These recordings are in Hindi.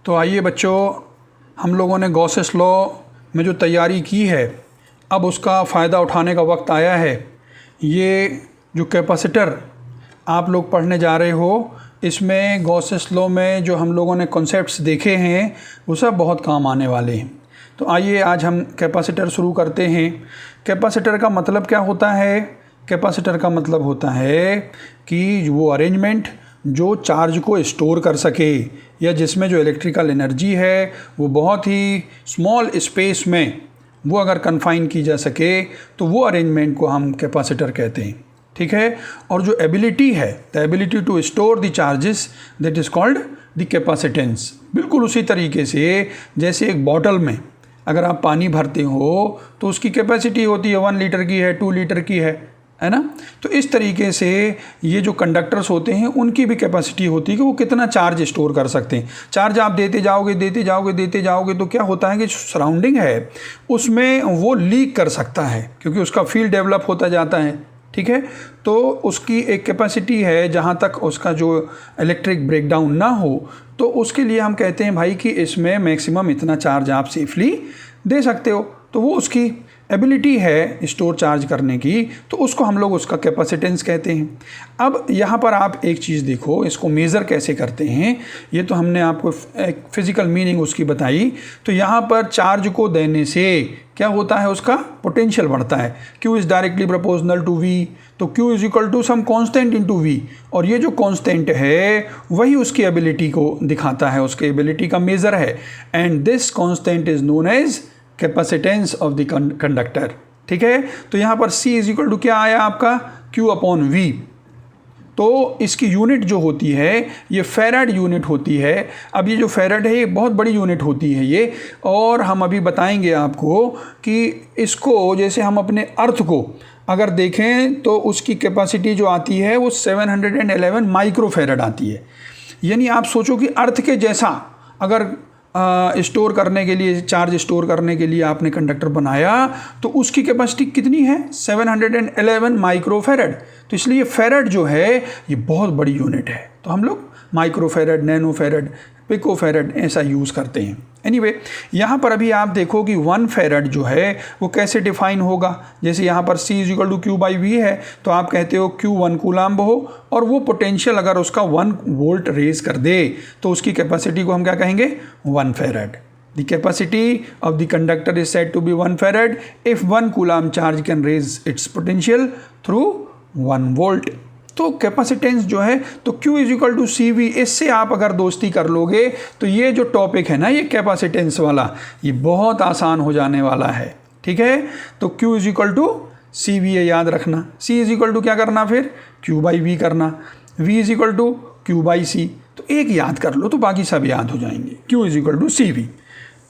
तो आइए बच्चों, हम लोगों ने गॉसेस लॉ में जो तैयारी की है अब उसका फ़ायदा उठाने का वक्त आया है। ये जो कैपेसिटर आप लोग पढ़ने जा रहे हो, इसमें गॉसेस लॉ में जो हम लोगों ने कॉन्सेप्ट्स देखे हैं वो सब बहुत काम आने वाले हैं। तो आइए आज हम कैपेसिटर शुरू करते हैं। कैपेसिटर का मतलब क्या होता है? कैपेसिटर का मतलब होता है कि वो अरेंजमेंट जो चार्ज को स्टोर कर सके या जिसमें जो इलेक्ट्रिकल एनर्जी है वो बहुत ही स्मॉल स्पेस में वो अगर कन्फाइन की जा सके तो वो अरेंजमेंट को हम कैपेसिटर कहते हैं। ठीक है। और जो एबिलिटी है, the ability to store the charges, that is called the capacitance. बिल्कुल उसी तरीके से जैसे एक बॉटल में अगर आप पानी भरते हो तो उसकी कैपेसिटी होती है 1 लीटर की है, 2 लीटर की है ना। तो इस तरीके से ये जो कंडक्टर्स होते हैं उनकी भी कैपेसिटी होती है कि वो कितना चार्ज स्टोर कर सकते हैं। चार्ज आप देते जाओगे तो क्या होता है कि सराउंडिंग है उसमें वो लीक कर सकता है क्योंकि उसका फील्ड डेवलप होता जाता है। ठीक है। तो उसकी एक कैपेसिटी है जहाँ तक उसका जो इलेक्ट्रिक ब्रेकडाउन ना हो, तो उसके लिए हम कहते हैं भाई कि इसमें मैक्सिमम इतना चार्ज आप सेफली दे सकते हो। तो वो उसकी एबिलिटी है स्टोर चार्ज करने की, तो उसको हम लोग उसका कैपेसिटेंस कहते हैं। अब यहाँ पर आप एक चीज़ देखो, इसको मेज़र कैसे करते हैं। ये तो हमने आपको एक फिज़िकल मीनिंग उसकी बताई। तो यहाँ पर चार्ज को देने से क्या होता है, उसका पोटेंशियल बढ़ता है। Q is directly proportional to V, तो Q is equal to some constant into V, और ये जो कॉन्स्टेंट है वही उसकी एबिलिटी को दिखाता है, उसकी एबिलिटी का मेज़र है। And this constant is known as capacitance of the conductor. ठीक है। तो यहाँ पर C इज इक्वल टू क्या आया आपका, Q अपॉन V। तो इसकी यूनिट जो होती है ये फैराड यूनिट होती है। अब ये जो फैराड है ये बहुत बड़ी यूनिट होती है ये, और हम अभी बताएंगे आपको कि इसको जैसे हम अपने अर्थ को अगर देखें तो उसकी कैपेसिटी जो आती है वो 711 माइक्रोफैराड आती है। यानी आप सोचो कि अर्थ के जैसा अगर स्टोर करने के लिए, चार्ज स्टोर करने के लिए आपने कंडक्टर बनाया तो उसकी कैपेसिटी कितनी है, 711 माइक्रोफैराड। तो इसलिए फैराड जो है ये बहुत बड़ी यूनिट है। तो हम लोग माइक्रोफैराड, नैनोफैराड, पिकोफैराड ऐसा यूज़ करते हैं। एनीवे, यहाँ पर अभी आप देखो कि 1 फैराड जो है वो कैसे डिफाइन होगा। जैसे यहाँ पर C is equal to Q by V है, तो आप कहते हो Q 1 कूलाम्ब हो, और वो पोटेंशियल अगर उसका 1 वोल्ट रेज कर दे तो उसकी कैपेसिटी को हम क्या कहेंगे, 1 farad. The capacity of the conductor is said to be 1 farad if 1 coulomb charge can raise its potential through 1 volt. तो कैपेसिटेंस जो है तो Q is equal to CV, इससे आप अगर दोस्ती कर लोगे तो ये जो टॉपिक है ना ये कैपेसिटेंस वाला, ये बहुत आसान हो जाने वाला है। ठीक है। तो Q is equal to CV है, याद रखना। C इज इक्वल टू क्या करना, फिर Q बाई V करना। V is equal to Q by C। तो एक याद कर लो तो बाकी सब याद हो जाएंगे। Q is equal to CV।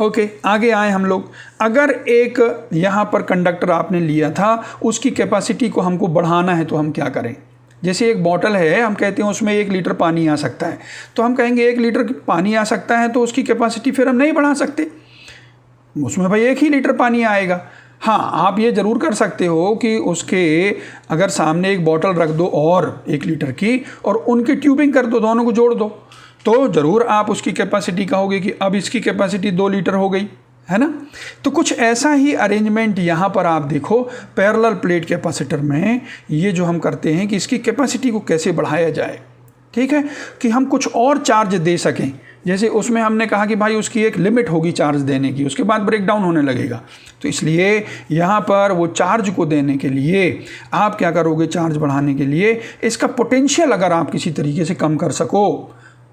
Okay, आगे आए हम लोग। अगर एक यहाँ पर कंडक्टर आपने लिया था, उसकी कैपेसिटी को हमको बढ़ाना है तो हम क्या करें। जैसे एक बॉटल है, हम कहते हैं उसमें 1 लीटर पानी आ सकता है, तो हम कहेंगे 1 लीटर पानी आ सकता है तो उसकी कैपेसिटी फिर हम नहीं बढ़ा सकते, उसमें भाई 1 ही लीटर पानी आएगा। हाँ, आप ये ज़रूर कर सकते हो कि उसके अगर सामने एक बॉटल रख दो और 1 लीटर की, और उनकी ट्यूबिंग कर दो, दोनों को जोड़ दो, तो ज़रूर आप उसकी कैपेसिटी कहोगे कि अब इसकी कैपेसिटी 2 लीटर हो गई, है ना। तो कुछ ऐसा ही अरेंजमेंट यहाँ पर आप देखो पैरेलल प्लेट कैपेसिटर में, ये जो हम करते हैं कि इसकी कैपेसिटी को कैसे बढ़ाया जाए। ठीक है, कि हम कुछ और चार्ज दे सकें। जैसे उसमें हमने कहा कि भाई उसकी एक लिमिट होगी चार्ज देने की, उसके बाद ब्रेकडाउन होने लगेगा। तो इसलिए यहाँ पर वो चार्ज को देने के लिए आप क्या करोगे, चार्ज बढ़ाने के लिए इसका पोटेंशियल अगर आप किसी तरीके से कम कर सको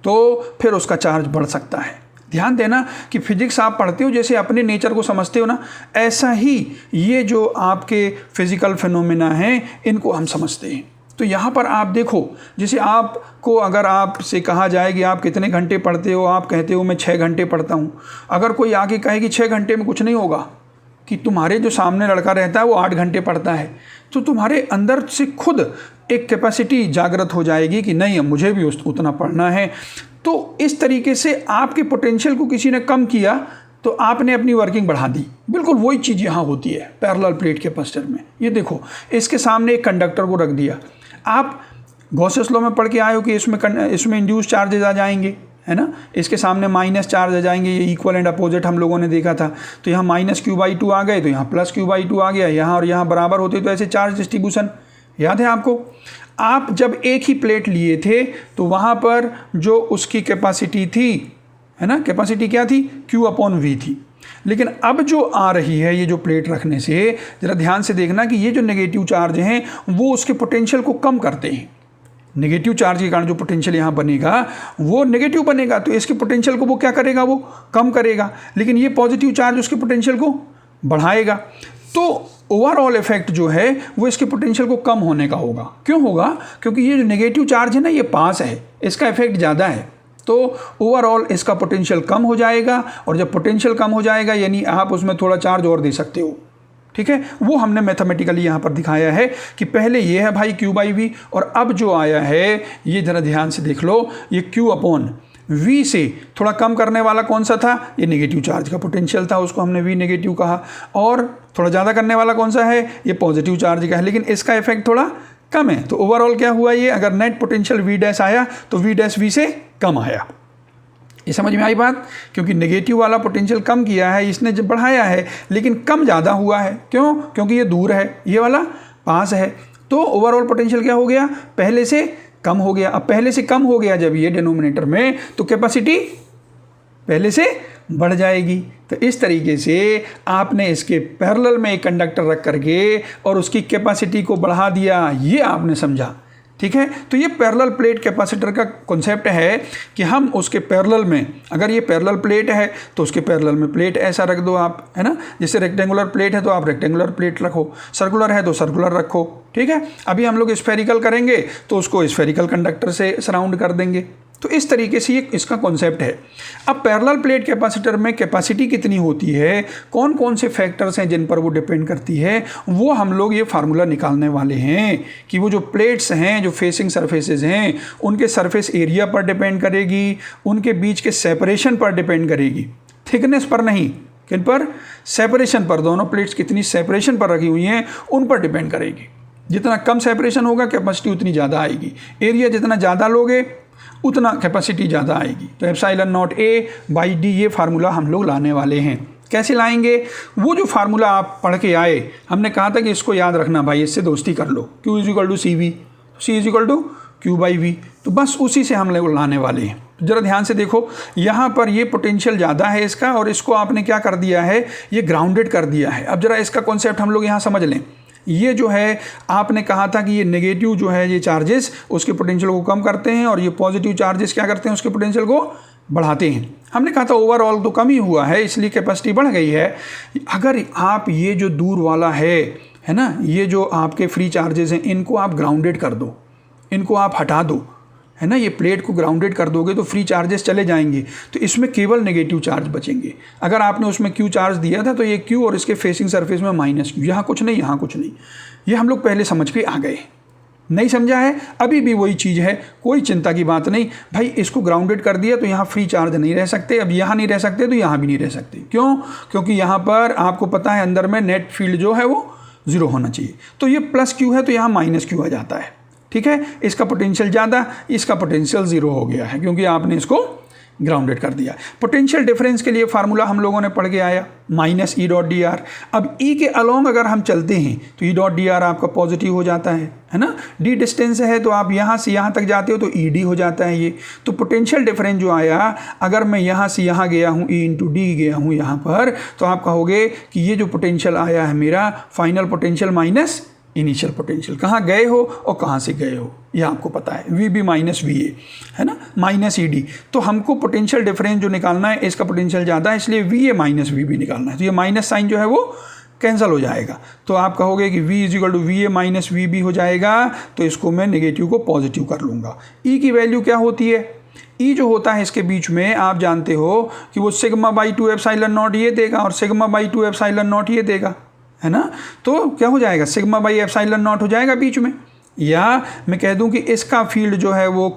तो फिर उसका चार्ज बढ़ सकता है। ध्यान देना कि फिजिक्स आप पढ़ते हो, जैसे अपने नेचर को समझते हो ना, ऐसा ही ये जो आपके फिजिकल फिनोमेना हैं इनको हम समझते हैं। तो यहाँ पर आप देखो, जैसे आपको अगर आपसे कहा जाए कि आप कितने घंटे पढ़ते हो, आप कहते हो मैं 6 घंटे पढ़ता हूँ। अगर कोई आके कहे कि 6 घंटे में कुछ नहीं होगा, कि तुम्हारे जो सामने लड़का रहता है वो 8 घंटे पढ़ता है, तो तुम्हारे अंदर से खुद एक कैपेसिटी जागृत हो जाएगी कि नहीं, अब मुझे भी उतना पढ़ना है। तो इस तरीके से आपके पोटेंशियल को किसी ने कम किया तो आपने अपनी वर्किंग बढ़ा दी। बिल्कुल वही चीज़ यहाँ होती है पैरेलल प्लेट कैपेसिटर में। ये देखो, इसके सामने एक कंडक्टर को रख दिया। आप गॉसेस लॉ में पढ़ के आए हो कि इसमें इंड्यूस चार्जेस आ जाएंगे, है ना, इसके सामने माइनस चार्ज आ जाएंगे, ये इक्वल एंड अपोजिट हम लोगों ने देखा था। तो यहाँ माइनस Q/2 आ गए तो यहाँ प्लस Q/2 आ गया, यहाँ और यहाँ बराबर होते तो ऐसे चार्ज डिस्ट्रीब्यूशन याद है आपको। आप जब एक ही प्लेट लिए थे तो वहाँ पर जो उसकी कैपेसिटी थी, है ना, कैपेसिटी क्या थी, Q/V थी। लेकिन अब जो आ रही है ये जो प्लेट रखने से, ज़रा ध्यान से देखना कि ये जो नेगेटिव चार्ज हैं वो उसके पोटेंशियल को कम करते हैं। नेगेटिव चार्ज के कारण जो पोटेंशियल यहाँ बनेगा वो नेगेटिव बनेगा, तो इसके पोटेंशियल को वो क्या करेगा, वो कम करेगा। लेकिन ये पॉजिटिव चार्ज उसके पोटेंशियल को बढ़ाएगा। तो ओवरऑल इफेक्ट जो है वो इसके पोटेंशियल को कम होने का होगा। क्यों होगा, क्योंकि ये जो नेगेटिव चार्ज है ना ये पास है, इसका इफेक्ट ज़्यादा है, तो ओवरऑल इसका पोटेंशियल कम हो जाएगा। और जब पोटेंशियल कम हो जाएगा यानी आप उसमें थोड़ा चार्ज और दे सकते हो, ठीक है। वो हमने मैथमेटिकली यहाँ पर दिखाया है कि पहले ये है भाई Q/V, और अब जो आया है ये ज़रा ध्यान से देख लो, ये Q/V से थोड़ा कम करने वाला कौन सा था, ये नेगेटिव चार्ज का पोटेंशियल था, उसको हमने V नेगेटिव कहा। और थोड़ा ज़्यादा करने वाला कौन सा है, ये पॉजिटिव चार्ज का है, लेकिन इसका इफेक्ट थोड़ा कम है। तो ओवरऑल क्या हुआ, ये अगर नेट पोटेंशियल V' आया तो V' से कम आया। ये समझ में आई बात, क्योंकि नेगेटिव वाला पोटेंशियल कम किया है इसने, जब बढ़ाया है, लेकिन कम ज़्यादा हुआ है। क्यों, क्योंकि ये दूर है, ये वाला पास है। तो ओवरऑल पोटेंशियल क्या हो गया, पहले से कम हो गया। अब पहले से कम हो गया जब ये डिनोमिनेटर में, तो कैपेसिटी पहले से बढ़ जाएगी। तो इस तरीके से आपने इसके पैरेलल में एक कंडक्टर रख करके और उसकी कैपेसिटी को बढ़ा दिया, ये आपने समझा, ठीक है। तो ये पैरेलल प्लेट कैपेसिटर का कॉन्सेप्ट है कि हम उसके पैरेलल में, अगर ये पैरेलल प्लेट है तो उसके पैरेलल में प्लेट ऐसा रख दो आप, है ना। जैसे रेक्टेंगुलर प्लेट है तो आप रेक्टेंगुलर प्लेट रखो, सर्कुलर है तो सर्कुलर रखो, ठीक है। अभी हम लोग स्फेरिकल करेंगे तो उसको स्फेरिकल कंडक्टर से सराउंड कर देंगे। तो इस तरीके से ये इसका कॉन्सेप्ट है। अब पैरेलल प्लेट कैपेसिटर में कैपेसिटी कितनी होती है, कौन कौन से फैक्टर्स हैं जिन पर वो डिपेंड करती है, वो हम लोग ये फार्मूला निकालने वाले हैं कि वो जो प्लेट्स हैं, जो फेसिंग सरफेसेस हैं, उनके सरफेस एरिया पर डिपेंड करेगी, उनके बीच के सेपरेशन पर डिपेंड करेगी, थिकनेस पर नहीं। किन पर, सेपरेशन पर। दोनों प्लेट्स कितनी सेपरेशन पर रखी हुई हैं उन पर डिपेंड करेगी। जितना कम सेपरेशन होगा कैपेसिटी उतनी ज़्यादा आएगी, एरिया जितना ज़्यादा लोगे उतना कैपेसिटी ज़्यादा आएगी। तो ε0A/d ये फार्मूला हम लोग लाने वाले हैं। कैसे लाएंगे, वो जो फार्मूला आप पढ़ के आए, हमने कहा था कि इसको याद रखना भाई, इससे दोस्ती कर लो, Q = CV, C = Q/V, तो बस उसी से हम लोग लाने वाले हैं। ज़रा ध्यान से देखो, यहाँ पर ये पोटेंशियल ज़्यादा है इसका, और इसको आपने क्या कर दिया है, ये ग्राउंडेड कर दिया है। अब ज़रा इसका कॉन्सेप्ट हम लोग यहाँ समझ लें। ये जो है आपने कहा था कि ये नेगेटिव जो है ये चार्जेस उसके पोटेंशियल को कम करते हैं, और ये पॉजिटिव चार्जेस क्या करते हैं, उसके पोटेंशियल को बढ़ाते हैं। हमने कहा था ओवरऑल तो कम ही हुआ है, इसलिए कैपेसिटी बढ़ गई है। अगर आप ये जो दूर वाला है ना, ये जो आपके फ्री चार्जेस हैं, इनको आप ग्राउंडेड कर दो, इनको आप हटा दो, है ना, ये प्लेट को ग्राउंडेड कर दोगे तो फ्री चार्जेस चले जाएंगे, तो इसमें केवल नेगेटिव चार्ज बचेंगे। अगर आपने उसमें Q चार्ज दिया था तो ये Q और इसके फेसिंग सरफेस में -Q, यहाँ कुछ नहीं, यहाँ कुछ नहीं। ये हम लोग पहले समझ के आ गए। नहीं समझा है, अभी भी वही चीज़ है, कोई चिंता की बात नहीं भाई। इसको ग्राउंडेड कर दिया तो यहाँ फ्री चार्ज नहीं रह सकते, अब यहाँ नहीं रह सकते तो यहाँ भी नहीं रह सकते। क्यों, क्योंकि यहाँ पर आपको पता है अंदर में नेट फील्ड जो है वो 0 होना चाहिए। तो ये +Q है तो यहाँ -Q आ जाता है, ठीक है। इसका पोटेंशियल ज़्यादा, इसका पोटेंशियल 0 हो गया है क्योंकि आपने इसको ग्राउंडेड कर दिया। पोटेंशियल डिफरेंस के लिए फार्मूला हम लोगों ने पढ़ के आया -E.dr। अब E के अलोंग अगर हम चलते हैं तो E.dr आपका पॉजिटिव हो जाता है ना। D डिस्टेंस है तो आप यहाँ से यहाँ तक जाते हो तो ED हो जाता है ये। तो पोटेंशियल डिफरेंस जो आया, अगर मैं यहाँ से यहाँ गया हूँ E/D गया हूँ यहाँ पर, तो आप कहोगे कि ये जो पोटेंशियल आया है मेरा final potential minus initial potential. कहाँ गए हो और कहाँ से गए हो ये आपको पता है, VB - VA है ना, -ED। तो हमको पोटेंशियल डिफरेंस जो निकालना है, इसका पोटेंशियल ज़्यादा है इसलिए VA - VB निकालना है। तो ये माइनस साइन जो है वो कैंसिल हो जाएगा। तो आप कहोगे कि V = VA - VB हो जाएगा, तो इसको मैं नेगेटिव को पॉजिटिव कर लूँगा। E की वैल्यू क्या होती है, E जो होता है इसके बीच में आप जानते हो कि वो σ/2 ε0 ये देगा और σ/2 ε0 ये देगा, है ना। तो क्या हो जाएगा, σ/ε0 हो जाएगा बीच में। या मैं कह दूं कि इसका फील्ड जो है वो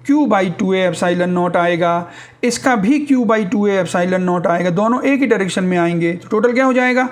Q/2A ε0 आएगा, इसका भी Q/2A ε0 आएगा, दोनों एक ही डायरेक्शन में आएंगे। तो टोटल क्या हो जाएगा,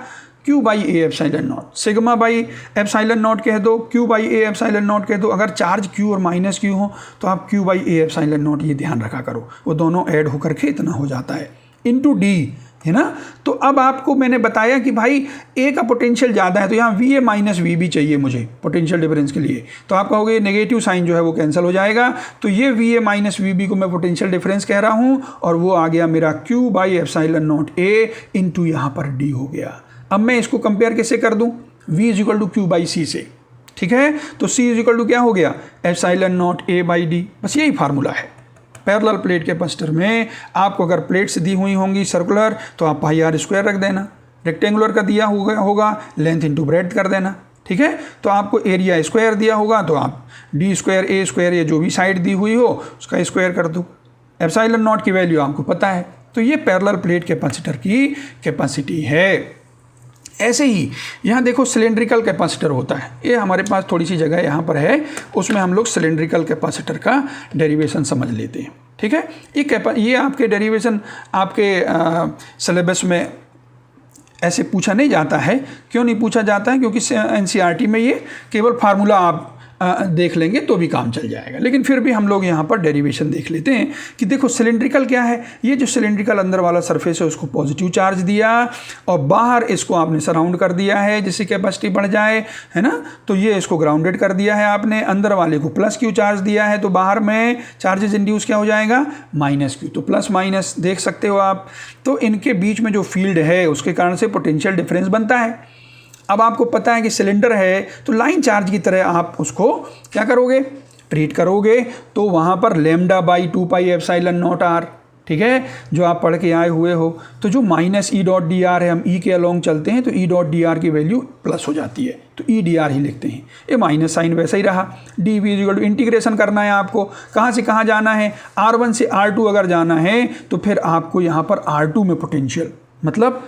Q by A epsilon not, sigma by epsilon not कह दो, Q by A epsilon not कह दो। अगर चार्ज क्यू और माइनस क्यू हो तो आप Q by A epsilon not ये ध्यान रखा करो, वो दोनों ऐड होकर के इतना हो जाता है इंटू डी, है ना। तो अब आपको मैंने बताया कि भाई ए का पोटेंशियल ज़्यादा है तो यहाँ V A minus V B चाहिए मुझे पोटेंशियल डिफरेंस के लिए, तो आप कहोगे नेगेटिव साइन जो है वो कैंसिल हो जाएगा, तो ये V A minus V B को मैं पोटेंशियल डिफरेंस कह रहा हूँ और वो आ गया मेरा Q by epsilon not a into यहाँ पर डी हो गया। अब मैं इसको कंपेयर कैसे कर दूँ, V is equal to Q by C से, ठीक है। तो सी इज इक्वल टू क्या हो गया, epsilon not a by D, बस यही फार्मूला है। पैरेलल प्लेट कैपेसिटर में आपको अगर प्लेट्स दी हुई होंगी सर्कुलर तो आप पाई आर स्क्वायर रख देना, रेक्टेंगुलर का दिया होगा लेंथ इंटू ब्रेड्थ कर देना, ठीक है। तो आपको एरिया स्क्वायर दिया होगा तो आप डी स्क्वायर ए स्क्वायर या जो भी साइड दी हुई हो उसका स्क्वायर कर दो। एप्सिलॉन नॉट की वैल्यू आपको पता है, तो ये पैरेलल प्लेट कैपेसिटर की कैपेसिटी है। ऐसे ही यहाँ देखो सिलेंड्रिकल कैपेसिटर होता है, ये हमारे पास थोड़ी सी जगह यहाँ पर है, उसमें हम लोग सिलेंड्रिकल कैपेसिटर का डेरिवेशन समझ लेते हैं, ठीक है। ये आपके डेरिवेशन आपके सिलेबस में ऐसे पूछा नहीं जाता है। क्यों नहीं पूछा जाता है, क्योंकि एनसीईआरटी में ये केवल फार्मूला आप देख लेंगे तो भी काम चल जाएगा, लेकिन फिर भी हम लोग यहाँ पर डेरिवेशन देख लेते हैं कि देखो सिलेंड्रिकल क्या है, ये जो सिलेंड्रिकल अंदर वाला सरफेस है उसको पॉजिटिव चार्ज दिया और बाहर इसको आपने सराउंड कर दिया है जिससे कैपेसिटी बढ़ जाए, है ना। तो ये इसको ग्राउंडेड कर दिया है आपने, अंदर वाले को प्लस क्यू चार्ज दिया है तो बाहर में चार्जेस इंड्यूस क्या हो जाएगा, माइनस क्यू। तो प्लस माइनस देख सकते हो आप, तो इनके बीच में जो फील्ड है उसके कारण से पोटेंशियल डिफरेंस बनता है। अब आपको पता है कि सिलेंडर है तो लाइन चार्ज की तरह आप उसको क्या करोगे, ट्रीट करोगे, तो वहाँ पर lambda by 2 pi epsilon naught R, ठीक है, जो आप पढ़ के आए हुए हो। तो जो minus E dot D R है, हम ई के अलोंग चलते हैं तो ई डॉट डी आर की वैल्यू प्लस हो जाती है तो ई डी आर ही लिखते हैं, ये माइनस साइन वैसा ही रहा। D V equal to integration करना है आपको, कहाँ से कहाँ जाना है, R1 से R2 अगर जाना है तो फिर आपको यहाँ पर R2 में पोटेंशियल मतलब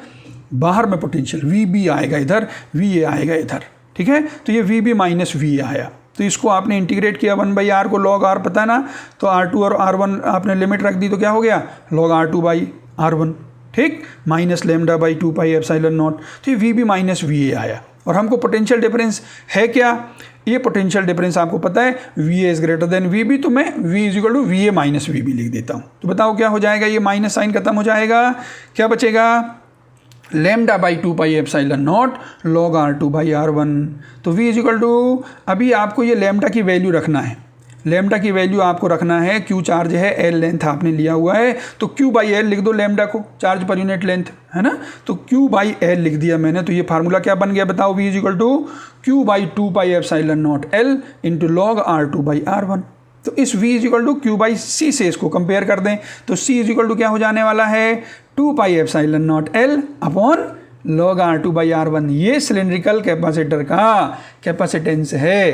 बाहर में पोटेंशियल वी बी आएगा इधर, वी ए आएगा इधर, ठीक है। तो ये वी बी माइनस वी आया, तो इसको आपने इंटीग्रेट किया 1/r को log r पता है ना, तो R2 और R1 आपने लिमिट रख दी तो क्या हो गया log R2/R1, ठीक, minus lambda by 2 pi epsilon naught. तो ये V B minus V A आया और हमको पोटेंशियल डिफरेंस है क्या, ये पोटेंशियल डिफरेंस आपको पता है V A is greater than V B, तो मैं V is equal to V A minus V B लिख देता हूँ। तो बताओ क्या हो जाएगा, ये माइनस साइन खत्म हो जाएगा, क्या बचेगा, lambda by 2 pi epsilon not log R2/R1। तो v इज इक्वल टू, अभी आपको ये लैम्डा की वैल्यू रखना है, लैम्डा की वैल्यू आपको रखना है, क्यू चार्ज है, एल लेंथ आपने लिया हुआ है तो क्यू बाई एल लिख दो लैम्डा को, चार्ज पर यूनिट लेंथ, है ना। तो क्यू बाई एल लिख दिया मैंने, तो ये फार्मूला क्या बन गया बताओ, v is equal to Q by 2 pi epsilon naught L into log R2/R1। तो इस v is equal to Q by C से इसको कंपेयर कर दें तो c इज इक्वल टू क्या हो जाने वाला है 2 pi epsilon naught L upon log R2/R1। ये सिलेंड्रिकल कैपेसिटर का कैपेसिटेंस है,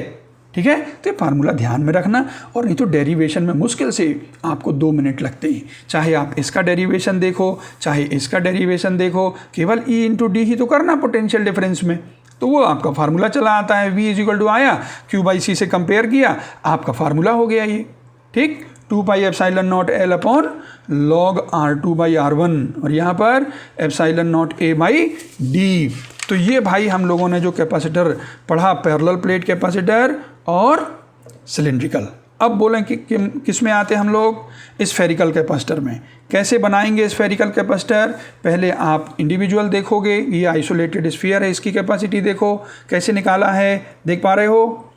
ठीक है। तो ये फार्मूला ध्यान में रखना, और नहीं तो डेरिवेशन में मुश्किल से आपको 2 मिनट लगते हैं, चाहे आप इसका डेरिवेशन देखो चाहे इसका डेरिवेशन देखो, केवल ई इंटू डी ही तो करना पोटेंशियल डिफरेंस में, तो वो आपका फार्मूला चला आता है, v इज इक्वल टू आया, क्यू बाई सी से कंपेयर किया, आपका फार्मूला हो गया ये, ठीक, 2 pi epsilon naught L upon log R2/R1 और यहाँ पर epsilon not a by D. तो ये भाई हम लोगों ने जो कैपेसिटर पढ़ा, पैरेलल प्लेट कैपेसिटर और सिलेंड्रिकल। अब बोलें कि किस में आते हैं हम लोग, स्फेरिकल कैपेसिटर में। कैसे बनाएंगे स्फेरिकल कैपेसिटर, पहले आप इंडिविजुअल देखोगे, ये आइसोलेटेड स्फीयर है, इसकी कैपेसिटी देखो कैसे निकाला है, देख पा रहे हो,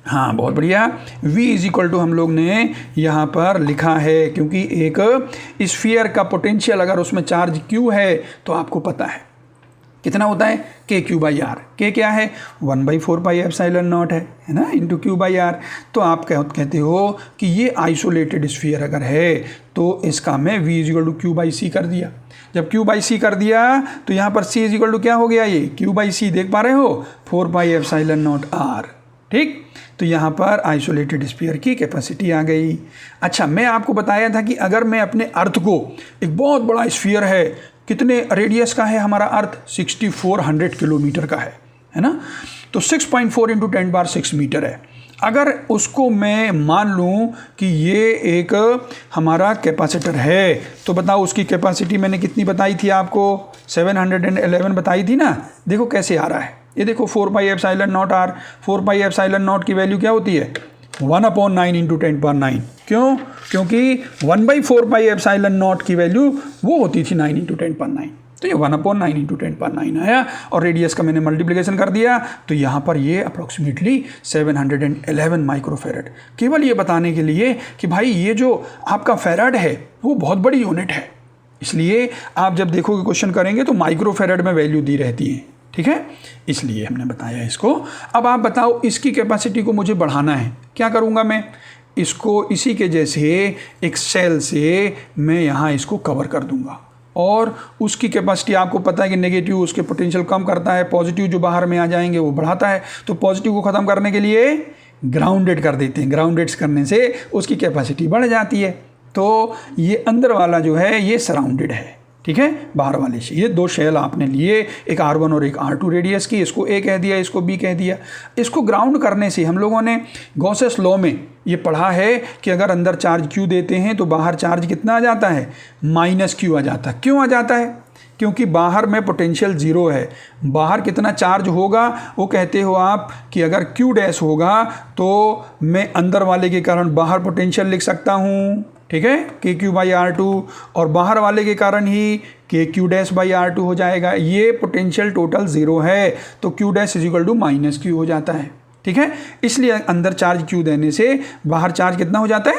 हाँ बहुत बढ़िया। v इज इक्वल टू हम लोग ने यहाँ पर लिखा है, क्योंकि एक स्फीयर का पोटेंशियल अगर उसमें चार्ज q है तो आपको पता है कितना होता है, KQ/R। K क्या है 1/4 पाई एप्सिलॉन नॉट है ना, इंटू Q/R। तो आप कहते हो कि ये आइसोलेटेड स्फीयर अगर है तो इसका मैं v is equal to Q/C कर दिया। जब Q/C कर दिया तो यहाँ पर c इज इक्वल टू क्या हो गया, ये Q/C देख पा रहे हो 4 पाई एप्सिलॉन नॉट R, ठीक। तो यहाँ पर आइसोलेटेड स्फीयर की कैपेसिटी आ गई। अच्छा, मैं आपको बताया था कि अगर मैं अपने अर्थ को, एक बहुत बड़ा स्फीयर है, कितने रेडियस का है हमारा अर्थ, 6400 किलोमीटर का है ना, तो 6.4 × 10⁻⁶ मीटर है। अगर उसको मैं मान लूँ कि ये एक हमारा कैपेसिटर है, तो बताओ उसकी कैपेसिटी मैंने कितनी बताई थी आपको, 711 बताई थी ना। देखो कैसे आ रहा है, ये देखो 4πε0r, 4πε0 की वैल्यू क्या होती है 1/9 इंटू 10⁹। क्यों? क्योंकि 1/4πε0 की वैल्यू वो होती थी 9 इंटू 10⁹। तो ये 1/9 इंटू 10⁹ आया और रेडियस का मैंने मल्टीप्लिकेशन कर दिया, तो यहाँ पर ये अप्रोक्सीमेटली 711 माइक्रोफेरेड। केवल ये बताने के लिए कि भाई ये जो आपका फेराड है वो बहुत बड़ी यूनिट है, इसलिए आप जब देखोगे क्वेश्चन करेंगे तो माइक्रोफेरेड में वैल्यू दी रहती है, ठीक है, इसलिए हमने बताया इसको। अब आप बताओ इसकी कैपेसिटी को मुझे बढ़ाना है, क्या करूँगा मैं, इसको इसी के जैसे एक सेल से मैं यहाँ इसको कवर कर दूँगा और उसकी कैपेसिटी आपको पता है कि नेगेटिव उसके पोटेंशियल कम करता है, पॉजिटिव जो बाहर में आ जाएंगे वो बढ़ाता है। तो पॉजिटिव को ख़त्म करने के लिए ग्राउंडेड कर देते हैं, ग्राउंडेड्स करने से उसकी कैपेसिटी बढ़ जाती है। तो ये अंदर वाला जो है ये सराउंडेड है, ठीक है, बाहर वाले से। ये दो शेल आपने लिए, एक R1 और एक R2 रेडियस की, इसको A कह दिया, इसको B कह दिया। इसको ग्राउंड करने से हम लोगों ने गॉसेस लॉ में ये पढ़ा है कि अगर अंदर चार्ज Q देते हैं तो बाहर चार्ज कितना आ जाता है, -Q आ जाता है। क्यों आ जाता है? क्योंकि बाहर में पोटेंशियल ज़ीरो है। बाहर कितना चार्ज होगा वो कहते हो आप कि अगर Q डैश होगा तो मैं अंदर वाले के कारण बाहर पोटेंशियल लिख सकता हूँ, ठीक है, KQ/R2, और बाहर वाले के कारण ही KQ'/R2 हो जाएगा। ये पोटेंशियल टोटल ज़ीरो है तो Q' = -Q हो जाता है, ठीक है। इसलिए अंदर चार्ज Q देने से बाहर चार्ज कितना हो जाता है,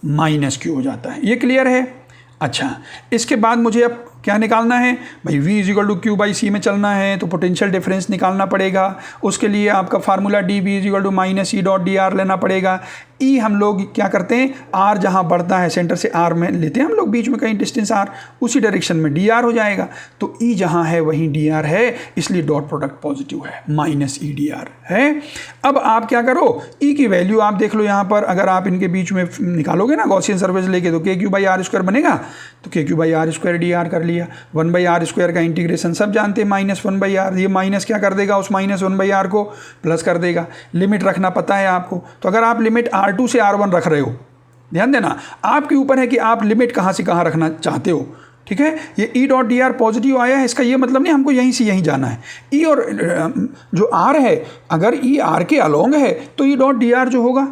-Q हो जाता है। ये क्लियर है? अच्छा, इसके बाद मुझे अब क्या निकालना है भाई, V = Q/C में चलना है तो पोटेंशियल डिफरेंस निकालना पड़ेगा। उसके लिए आपका फार्मूला dV = -E.dr लेना पड़ेगा। E हम लोग क्या करते हैं, R जहाँ बढ़ता है सेंटर से R में लेते हैं हम लोग, बीच में कहीं डिस्टेंस R, उसी डायरेक्शन में dr हो जाएगा। तो E जहाँ है वहीं dr है, इसलिए डॉट प्रोडक्ट पॉजिटिव है, -E/dr है। अब आप क्या करो, E की वैल्यू आप देख लो यहाँ पर, अगर आप इनके बीच में निकालोगे ना गॉसियन सर्फेस लेके तो KQ/R² बनेगा, तो KQ/R² dr कर लिया। 1/r² का इंटीग्रेशन सब जानते हैं, -1/r, ये माइनस क्या कर देगा, उस -1/r को प्लस कर देगा। लिमिट रखना पता है आपको, तो अगर आप लिमिट R2 से R1 रख रहे हो, ध्यान देना आपके ऊपर है कि आप लिमिट कहाँ से कहाँ रखना चाहते हो, ठीक है। ये E.dr पॉजिटिव आया है, इसका ये मतलब नहीं हमको यहीं से यहीं जाना है। E और जो R है, अगर E R के अलोंग है तो E.dr जो होगा,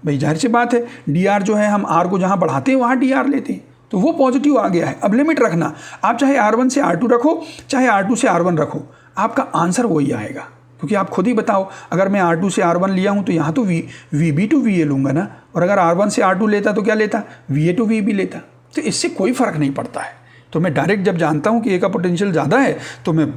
भाई जाहिर सी बात है, dr जो है हम R को जहाँ बढ़ाते हैं वहाँ dr लेते हैं, तो वो पॉजिटिव आ गया है। अब लिमिट रखना, आप चाहे R1 से R2 रखो, चाहे R2 से R1 रखो, आपका आंसर वही आएगा। क्योंकि आप खुद ही बताओ, अगर मैं R2 से R1 लिया हूँ तो यहाँ तो VB to VA लूँगा ना, और अगर R1 से R2 लेता तो क्या लेता, VA to VB लेता। तो इससे कोई फ़र्क नहीं पड़ता है। तो मैं डायरेक्ट जब जानता हूँ कि A का पोटेंशियल ज़्यादा है तो मैं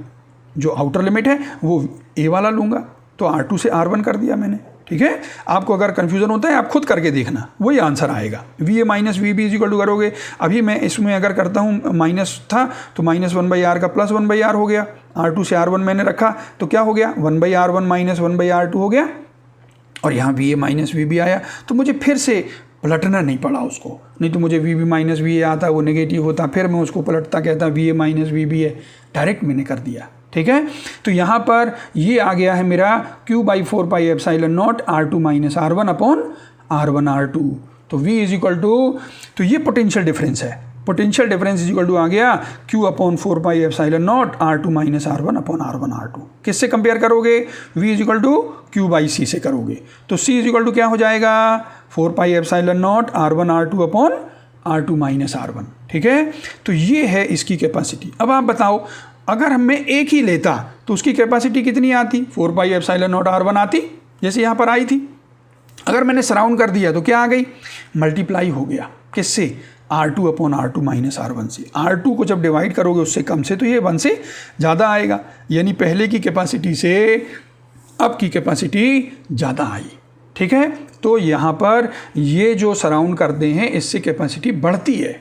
जो आउटर लिमिट है वो A वाला लूँगा, तो R2 से R1 कर दिया मैंने, ठीक है। आपको अगर कन्फ्यूज़न होता है आप खुद करके देखना, वही आंसर आएगा। VA - VB = करोगे, अभी मैं इसमें अगर करता हूँ, माइनस था तो -1/r का +1/r हो गया। R2 से R1 मैंने रखा तो क्या हो गया, 1/r1 - 1/r2 हो गया, और यहाँ VA - VB आया। तो मुझे फिर से पलटना नहीं पड़ा उसको, नहीं तो मुझे VB - VA आता, वो नेगेटिव होता, फिर मैं उसको पलटता कहता VA - VB है। डायरेक्ट मैंने कर दिया, ठीक है। तो यहाँ पर ये आ गया है मेरा Q/4πε0 R2 - R1/R1R2। तो V = तो ये पोटेंशियल डिफरेंस है, पोटेंशियल डिफरेंस आ गया Q/4πε0 R2 - R1/R1R2। किससे कंपेयर करोगे, V = Q/C से करोगे, तो C = क्या हो जाएगा, 4πε0 R1R2/R2 - R1, ठीक है। तो ये है इसकी कैपेसिटी। अब आप बताओ, अगर मैं एक ही लेता तो उसकी कैपेसिटी कितनी आती, 4πε0 R1 आती, जैसे यहाँ पर आई थी। अगर मैंने सराउंड कर दिया तो क्या आ गई, मल्टीप्लाई हो गया, किससे, R2/R2 - R1 से। R2 को जब डिवाइड करोगे उससे कम से, तो ये 1 से ज़्यादा आएगा, यानी पहले की कैपेसिटी से अब की कैपेसिटी ज़्यादा आई, ठीक है। तो यहाँ पर ये जो सराउंड करते हैं इससे कैपेसिटी बढ़ती है,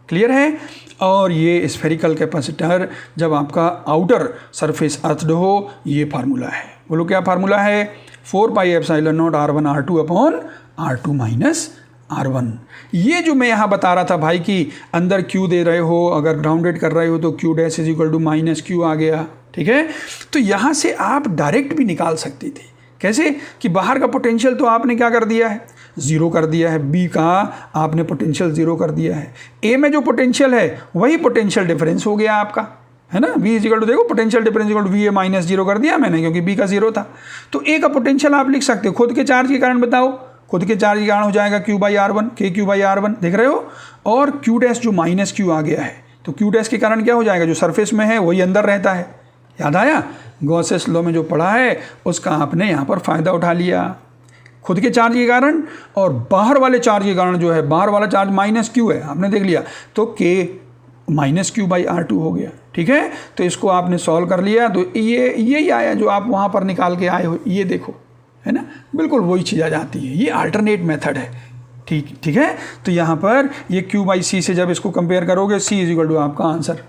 क्लियर है। और ये स्फेरिकल कैपेसिटर जब आपका आउटर सरफेस अर्थड हो, ये फार्मूला है, बोलो क्या फार्मूला है, 4πε0 R1R2/R2 - R1। ये जो मैं यहाँ बता रहा था भाई कि अंदर Q दे रहे हो, अगर ग्राउंडेड कर रहे हो तो Q' = -Q आ गया, ठीक है। तो यहाँ से आप डायरेक्ट भी निकाल सकते थे कैसे कि बाहर का पोटेंशियल तो आपने क्या कर दिया है, ज़ीरो कर दिया है, बी का आपने पोटेंशियल ज़ीरो कर दिया है, ए में जो पोटेंशियल है वही पोटेंशियल डिफरेंस हो गया आपका, है ना। V इजिकल टू देखो potential difference equal to V A minus zero कर दिया मैंने क्योंकि B का जीरो था। तो A का पोटेंशियल आप लिख सकते हो खुद के चार्ज के कारण, बताओ खुद के चार्ज के कारण हो जाएगा Q बाई आर वन, के क्यू बाई आर वन, देख रहे हो। और Q डैश जो माइनस क्यू आ गया है, तो Q डैश के कारण क्या हो जाएगा, जो सरफेस में है वही अंदर रहता है। याद आया, गॉसेस लॉ में जो पढ़ा है उसका आपने यहाँ पर फ़ायदा उठा लिया, खुद के चार्ज के कारण और बाहर वाले चार्ज के कारण जो है, बाहर वाला चार्ज माइनस क्यू है, आपने देख लिया, तो K minus Q by R two हो गया। ठीक है, तो इसको आपने सॉल्व कर लिया, तो ये यही आया जो आप वहाँ पर निकाल के आए हो, ये देखो, है ना, बिल्कुल वही चीज़ आ जाती है। ये अल्टरनेट मेथड है। ठीक है, तो यहाँ पर ये क्यू बाई सी से जब इसको कंपेयर करोगे, सी इज इक्वल टू आपका आंसर।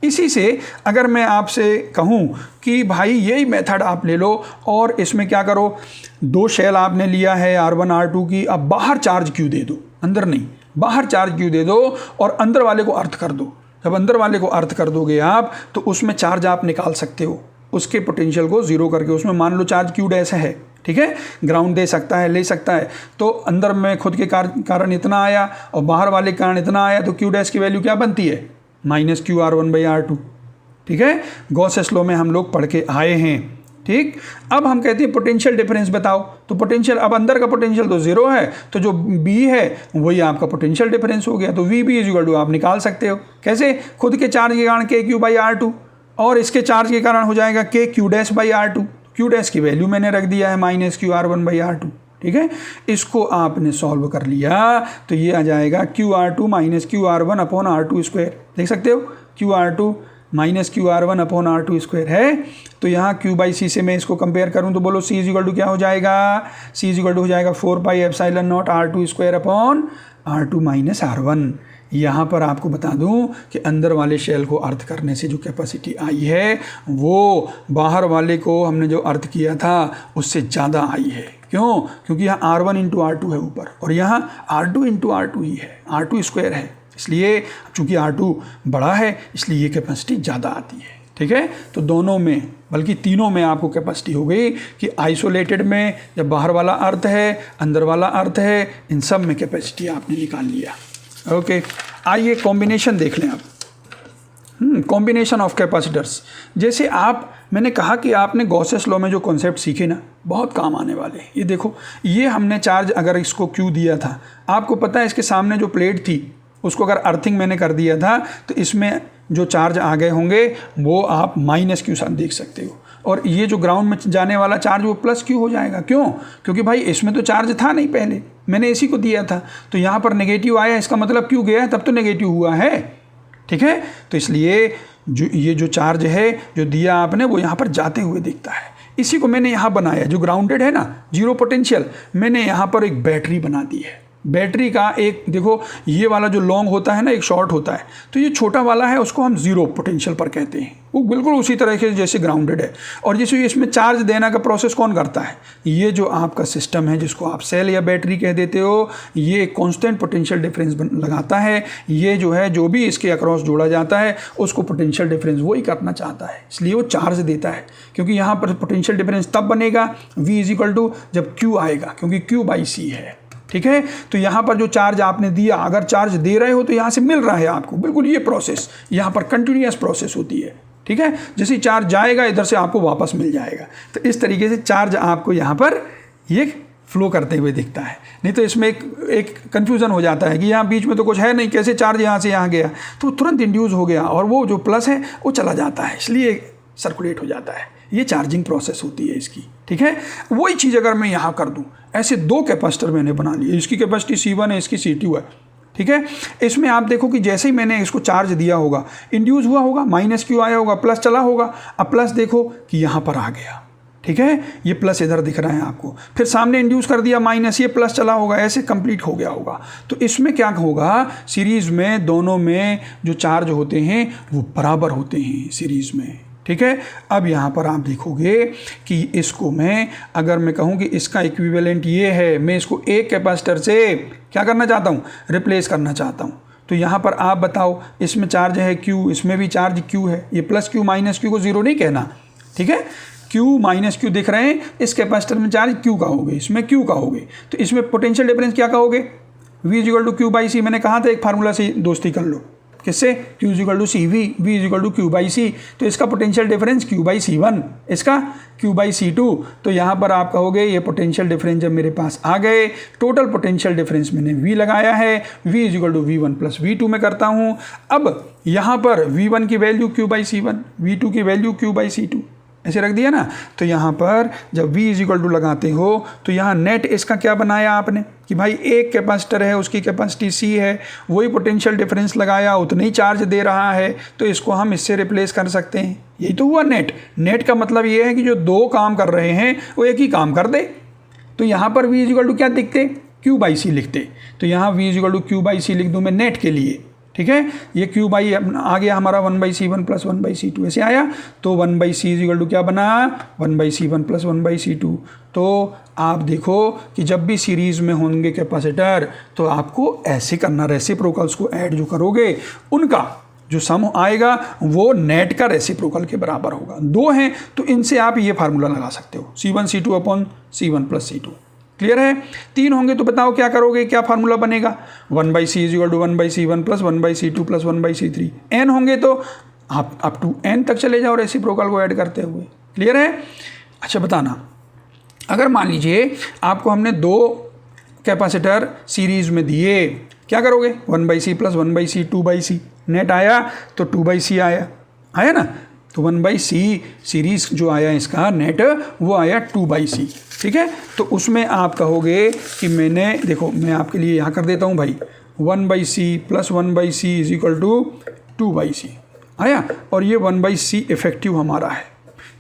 इसी से अगर मैं आपसे कहूँ कि भाई यही मेथड आप ले लो और इसमें क्या करो, दो शेल आपने लिया है R1 R2 की, अब बाहर चार्ज क्यू दे दो, अंदर नहीं, बाहर चार्ज क्यू दे दो और अंदर वाले को अर्थ कर दो। जब अंदर वाले को अर्थ कर दोगे आप, तो उसमें चार्ज आप निकाल सकते हो, उसके पोटेंशियल को जीरो करके। उसमें मान लो चार्ज क्यू डैश है, ठीक है, ग्राउंड दे सकता है, ले सकता है, तो अंदर में खुद के कारण इतना आया और बाहर वाले के कारण इतना आया, तो क्यू डैश की वैल्यू क्या बनती है, minus Q R one by R two. ठीक है, गॉसेस लॉ में हम लोग पढ़ के आए हैं। ठीक, अब हम कहते हैं पोटेंशियल डिफरेंस बताओ, तो पोटेंशियल, अब अंदर का पोटेंशियल तो जीरो है, तो जो बी है वही आपका पोटेंशियल डिफरेंस हो गया, तो V B is equal to आप निकाल सकते हो। कैसे, खुद के चार्ज के कारण के क्यू बाई आर टू और इसके चार्ज के कारण हो जाएगा के Q dash by R two. Q dash की वैल्यू मैंने रख दिया है minus Q R one by R two. ठीक है, इसको आपने सॉल्व कर लिया तो ये आ जाएगा Q R two minus Q R one upon R two square. देख सकते हो, Q R two minus Q R one upon R two square है, तो यहाँ क्यू बाई सी से मैं इसको कंपेयर करूँ तो बोलो सी इज इक्वल टू क्या हो जाएगा, सी इज इक्वल टू हो जाएगा 4 pi epsilon naught R two square upon R two minus R one. यहाँ पर आपको बता दूँ कि अंदर वाले शेल को अर्थ करने से जो कैपेसिटी आई है वो बाहर वाले को हमने जो अर्थ किया था उससे ज़्यादा आई है। क्यों, क्योंकि यहाँ R one into R two है ऊपर और यहाँ R two into R two ही है, आर टू स्क्वायर है, इसलिए चूँकि R2 बड़ा है इसलिए ये कैपेसिटी ज़्यादा आती है। ठीक है, तो दोनों में बल्कि तीनों में आपको कैपेसिटी हो गई कि आइसोलेटेड में जब बाहर वाला अर्थ है, अंदर वाला अर्थ है, इन सब में कैपेसिटी आपने निकाल लिया। ओके, आइए कॉम्बिनेशन देख लें अब। कॉम्बिनेशन ऑफ कैपेसिटर्स, जैसे मैंने कहा कि आपने गॉसेस लॉ में जो कॉन्सेप्ट सीखे ना बहुत काम आने वाले। ये देखो, ये हमने चार्ज अगर इसको क्यू दिया था, आपको पता है इसके सामने जो प्लेट थी उसको अगर अर्थिंग मैंने कर दिया था तो इसमें जो चार्ज आ गए होंगे वो आप माइनस क्यू साथ देख सकते हो, और ये जो ग्राउंड में जाने वाला चार्ज वो प्लस क्यू हो जाएगा। क्यों, क्योंकि भाई इसमें तो चार्ज था नहीं, पहले मैंने इसी को दिया था, तो यहाँ पर नेगेटिव आया, इसका मतलब क्यू गया तब तो नेगेटिव हुआ है। ठीक है, तो इसलिए ये जो चार्ज है जो दिया आपने वो यहाँ पर जाते हुए दिखता है। इसी को मैंने यहाँ बनाया, जो ग्राउंडेड है ना, जीरो पोटेंशियल, मैंने यहाँ पर एक बैटरी बना दी है। बैटरी का एक देखो, ये वाला जो लॉन्ग होता है ना एक शॉर्ट होता है, तो ये छोटा वाला है उसको हम जीरो पोटेंशियल पर कहते हैं, वो बिल्कुल उसी तरह के जैसे ग्राउंडेड है। और जैसे इसमें चार्ज देना का प्रोसेस कौन करता है, ये जो आपका सिस्टम है जिसको आप सेल या बैटरी कह देते हो, ये एक कांस्टेंट पोटेंशियल डिफरेंस लगाता है। ये जो है जो भी इसके अक्रॉस जोड़ा जाता है उसको पोटेंशियल डिफरेंस वही करना चाहता है, इसलिए वो चार्ज देता है। क्योंकि यहाँ पर पोटेंशियल डिफरेंस तब बनेगा V इज इक्वल टू जब Q आएगा, क्योंकि Q बाई सी है। ठीक है, तो यहाँ पर जो चार्ज आपने दिया, अगर चार्ज दे रहे हो तो यहाँ से मिल रहा है आपको, बिल्कुल ये प्रोसेस यहाँ पर कंटिन्यूअस प्रोसेस होती है। ठीक है, जैसे चार्ज जाएगा इधर से आपको वापस मिल जाएगा, तो इस तरीके से चार्ज आपको यहाँ पर ये फ्लो करते हुए दिखता है। नहीं तो इसमें एक कन्फ्यूज़न हो जाता है कि यहाँ बीच में तो कुछ है नहीं, कैसे चार्ज यहाँ से यहाँ गया, तो तुरंत इंड्यूस हो गया और वो जो प्लस है वो चला जाता है, इसलिए सर्कुलेट हो जाता है। ये चार्जिंग प्रोसेस होती है इसकी। ठीक है, वही चीज़ अगर मैं यहाँ कर दूँ, ऐसे दो कैपेसिटर मैंने बना लिए, इसकी कैपेसिटी C1 है, इसकी C2 है। ठीक है, इसमें आप देखो कि जैसे ही मैंने इसको चार्ज दिया होगा इंड्यूस हुआ होगा, माइनस क्यू आया होगा, प्लस चला होगा। अब प्लस देखो कि यहाँ पर आ गया, ठीक है, ये प्लस इधर दिख रहा है आपको, फिर सामने इंड्यूस कर दिया माइनस, ये प्लस चला होगा, ऐसे कंप्लीट हो गया होगा। तो इसमें क्या होगा, सीरीज़ में दोनों में जो चार्ज होते हैं वो बराबर होते हैं सीरीज़ में। ठीक है, अब यहाँ पर आप देखोगे कि इसको मैं अगर मैं कहूँ कि इसका इक्विवेलेंट ये है, मैं इसको एक कैपेसिटर से क्या करना चाहता हूँ, रिप्लेस करना चाहता हूँ। तो यहाँ पर आप बताओ, इसमें चार्ज है Q, इसमें भी चार्ज Q है, ये प्लस Q माइनस Q को ज़ीरो नहीं कहना। ठीक है, Q माइनस Q दिख रहे हैं, इस कैपेसिटर में चार्ज Q का होगे, इसमें Q का होगे, तो इसमें पोटेंशियल डिफरेंस क्या कहोगे? V is equal to Q by C. मैंने कहा था एक फार्मूला से दोस्ती कर लो, किससे? Q is equal to C V, V is equal to Q by C. तो इसका potential difference Q by C1, इसका Q बाई C2। तो यहाँ पर आप कहोगे ये पोटेंशियल डिफरेंस जब मेरे पास आ गए, टोटल पोटेंशियल डिफरेंस मैंने V लगाया है, V is equal to V1 plus V2 में करता हूँ। अब यहाँ पर V1 की value Q by C1, V2 की वैल्यू Q बाई C2, ऐसे रख दिया ना। तो यहाँ पर जब V इजिकल टू लगाते हो तो यहाँ नेट इसका क्या बनाया आपने कि भाई एक कैपेसिटर है, उसकी कैपेसिटी C है, वही पोटेंशियल डिफरेंस लगाया, उतनी चार्ज दे रहा है, तो इसको हम इससे रिप्लेस कर सकते हैं। यही तो हुआ नेट। नेट का मतलब ये है कि जो दो काम कर रहे हैं वो एक ही काम कर दे। तो यहाँ पर V इजिकल टू क्या लिखते? Q बाई सी लिखते। तो यहाँ V is equal to Q by C लिख दूँ मैं नेट के लिए, ठीक है। ये Q बाई आ गया हमारा 1/C1 प्लस 1/C2 ऐसे आया। तो 1/C इजिकल टू क्या बना? 1/C1 plus 1/C2। तो आप देखो कि जब भी सीरीज़ में होंगे कैपेसिटर तो आपको ऐसे करना, रेसिप्रोकल्स को ऐड जो करोगे उनका जो सम आएगा वो नेट का रेसिप्रोकल के बराबर होगा। दो हैं तो इनसे आप ये फार्मूला लगा सकते हो, C1 C2 upon C1 plus C2। Clear है? तीन होंगे तो बताओ क्या करोगे, क्या फार्मूला बनेगा? 1/C is equal to 1/C1 plus 1/C2 plus 1/C3। n होंगे तो आप अप टू n तक चले जाओ रेसिप्रोकल को ऐड करते हुए। क्लियर है? अच्छा बताना, अगर मान लीजिए आपको हमने दो कैपेसिटर सीरीज में दिए, क्या करोगे? 1/C plus 1/C 2/C, net आया तो 2/C आया ना। तो 1/C सीरीज जो आया इसका नेट वो आया 2/C, ठीक है। तो उसमें आप कहोगे कि मैंने, देखो मैं आपके लिए यहाँ कर देता हूँ भाई, 1/C plus 1/C is equal to 2/C आया, और ये 1/C इफेक्टिव हमारा है।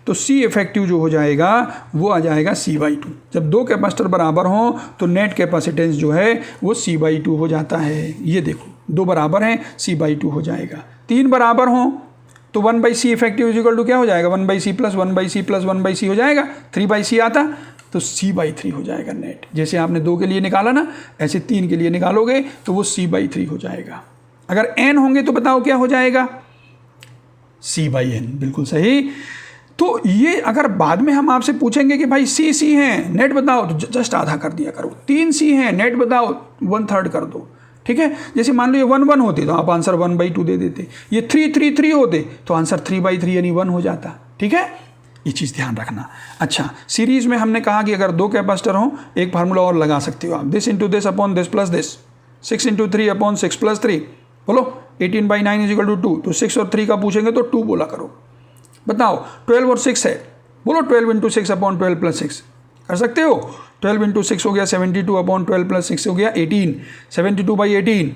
तो C इफेक्टिव जो हो जाएगा वो आ जाएगा C/2। जब दो कैपेसिटर बराबर हों तो नेट कैपेसिटेंस जो है वो C/2 हो जाता है। ये देखो दो बराबर हैं, C/2 हो जाएगा। तीन बराबर हों तो 1/C इफेक्टिव इजिकल टू क्या हो जाएगा? 1/C plus 1/C plus 1/C हो जाएगा, 3/C आता तो C/3 हो जाएगा नेट। जैसे आपने दो के लिए निकाला ना, ऐसे तीन के लिए निकालोगे तो वो C/3 हो जाएगा। अगर n होंगे तो बताओ क्या हो जाएगा? C/n, बिल्कुल सही। तो ये अगर बाद में हम आपसे पूछेंगे कि भाई C हैं, नेट बताओ, तो जस्ट आधा कर दिया करो। 3C हैं, नेट बताओ, 1/3 कर दो, ठीक है। जैसे मान लो ये 1 1 होते तो आप आंसर 1/2 दे देते, ये 3 3 3 होते तो आंसर 3/3 यानी 1 हो जाता, ठीक है। ये चीज़ ध्यान रखना। अच्छा, सीरीज़ में हमने कहा कि अगर दो कैपेसिटर हों, एक फार्मूला और लगा सकते हो आप, this into this upon this plus this, 6 into 3 upon 6 plus 3, बोलो 18/9 इजिकल टू 2। तो 6 और 3 का पूछेंगे तो 2 बोला करो। बताओ 12 और 6 है, बोलो 12 इंटू 6 अपॉन 12 प्लस 6 कर सकते हो। 12 इंटू 6 हो गया 72 अपॉन 12 प्लस 6 हो गया 18, 72/18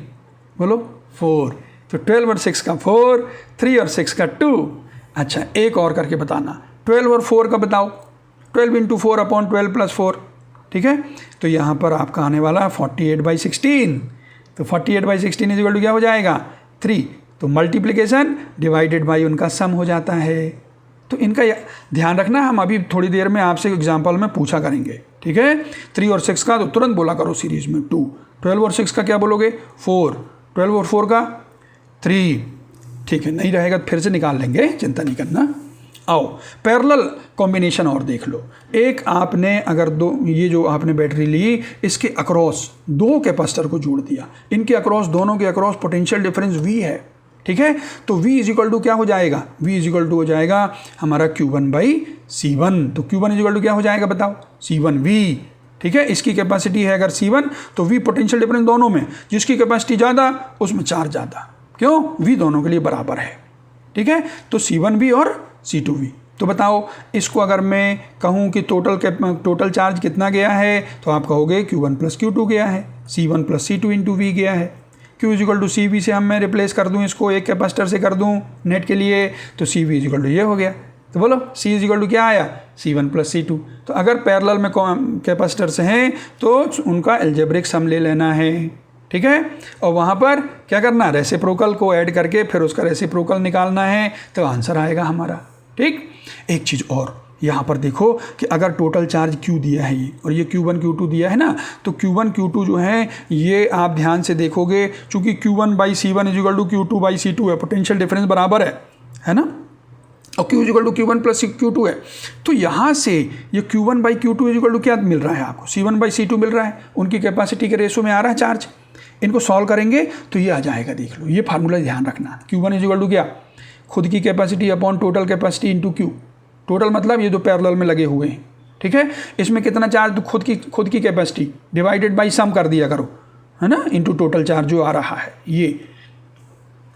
बोलो 4। तो 12 और 6 का 4, 3 और 6 का 2। अच्छा, एक और करके बताना, 12 और 4 का बताओ, 12 इंटू 4 अपॉन 12 प्लस 4, ठीक है। तो यहाँ पर आपका आने वाला 48/16। तो 48/16 इजिकल टू क्या हो जाएगा? 3। तो मल्टीप्लिकेशन डिवाइडेड बाई उनका सम हो जाता है। तो इनका ध्यान रखना, हम अभी थोड़ी देर में आपसे एग्जांपल में पूछा करेंगे, ठीक है। 3 और 6 का तो तुरंत बोला करो सीरीज में 2, 12 और 6 का क्या बोलोगे? 4, 12 और 4 का 3, ठीक है। नहीं रहेगा तो फिर से निकाल लेंगे, चिंता नहीं करना। आओ पैरेलल कॉम्बिनेशन और देख लो। एक आपने अगर दो, ये जो आपने बैटरी ली, इसके अक्रॉस दो कैपेसिटर को जोड़ दिया, इनके अक्रॉस, दोनों के अक्रॉस पोटेंशियल डिफरेंस V है, ठीक है। तो V इजिकल टू क्या हो जाएगा? V इजिकल टू हो जाएगा हमारा Q1/C1। तो Q1 इजिकल टू क्या हो जाएगा बताओ? C1V, ठीक है। इसकी कैपेसिटी है अगर C1 तो V पोटेंशियल डिफरेंस दोनों में, जिसकी कैपेसिटी ज़्यादा उसमें चार्ज ज़्यादा, क्यों? V दोनों के लिए बराबर है, ठीक है। तो C1V और C2V। तो बताओ इसको अगर मैं कहूँ कि टोटल चार्ज कितना गया है, तो आप कहोगे Q1 प्लस Q2 गया है, C1 plus C2 into V गया है। Q इजिकल टू CV से हम मैं रिप्लेस कर दूँ, इसको एक कैपेसिटर से कर दूँ नेट के लिए, तो CV इजिकल टू ये हो गया। तो बोलो C इजिकल टू क्या आया? C1 plus C2। तो अगर पैरेलल में कैपेसिटर्स हैं तो उनका एल्जेब्रिक सम ले लेना है, ठीक है। और वहाँ पर क्या करना? रेसिप्रोकल को ऐड करके फिर उसका रेसिप्रोकल निकालना है, तो आंसर आएगा हमारा, ठीक। एक चीज़ और यहाँ पर देखो कि अगर टोटल चार्ज Q दिया है ये, और ये Q1 Q2 दिया है ना, तो Q1 Q2 जो है ये आप ध्यान से देखोगे, चूँकि Q1/C1 इजिकल टू Q2/C2 है, पोटेंशियल डिफरेंस बराबर है ना। और Q equal to Q1 plus Q2 है। तो यहाँ से ये Q1 by Q2 equal to क्या मिल रहा है आपको, C1 बाई C2 मिल रहा है। उनकी कैपेसिटी के रेशो में आ रहा है चार्ज। इनको सॉल्व करेंगे तो ये आ जाएगा, देख लो ये फार्मूला ध्यान रखना। Q1 इक्वल टू क्या, खुद की capacity upon total capacity into Q। Total मतलब ये जो पैरेलल में लगे हुए हैं, ठीक है। इसमें कितना चार्ज, तो खुद की कैपेसिटी डिवाइडेड बाई सम कर दिया करो, है ना, इंटू टोटल चार्ज जो आ रहा है ये।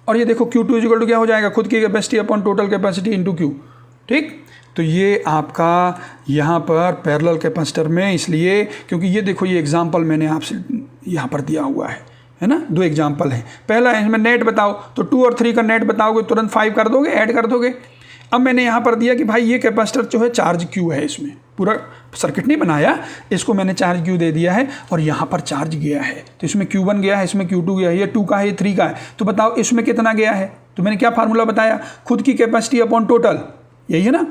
और ये देखो Q2 इक्वल टू क्या हो जाएगा, खुद की capacity upon total capacity into Q, ठीक। तो ये आपका यहाँ पर पैरेलल कैपेसिटर में, इसलिए क्योंकि ये देखो ये एग्जांपल मैंने आपसे यहाँ पर दिया हुआ है ना, 2 एग्जांपल हैं। पहला है इसमें नेट बताओ, तो 2 और 3 का नेट बताओगे तुरंत 5 कर दोगे, ऐड कर दोगे। अब मैंने यहाँ पर दिया कि भाई ये कैपेसिटर जो है चार्ज Q है, इसमें पूरा सर्किट नहीं बनाया, इसको मैंने चार्ज Q दे दिया है और यहाँ पर चार्ज गया है। तो इसमें Q1 गया है, इसमें Q2 गया है, ये 2 का है, ये 3 का है। तो बताओ इसमें कितना गया है, तो मैंने क्या फार्मूला बताया, खुद की कैपेसिटी अपॉन टोटल, यही है ना।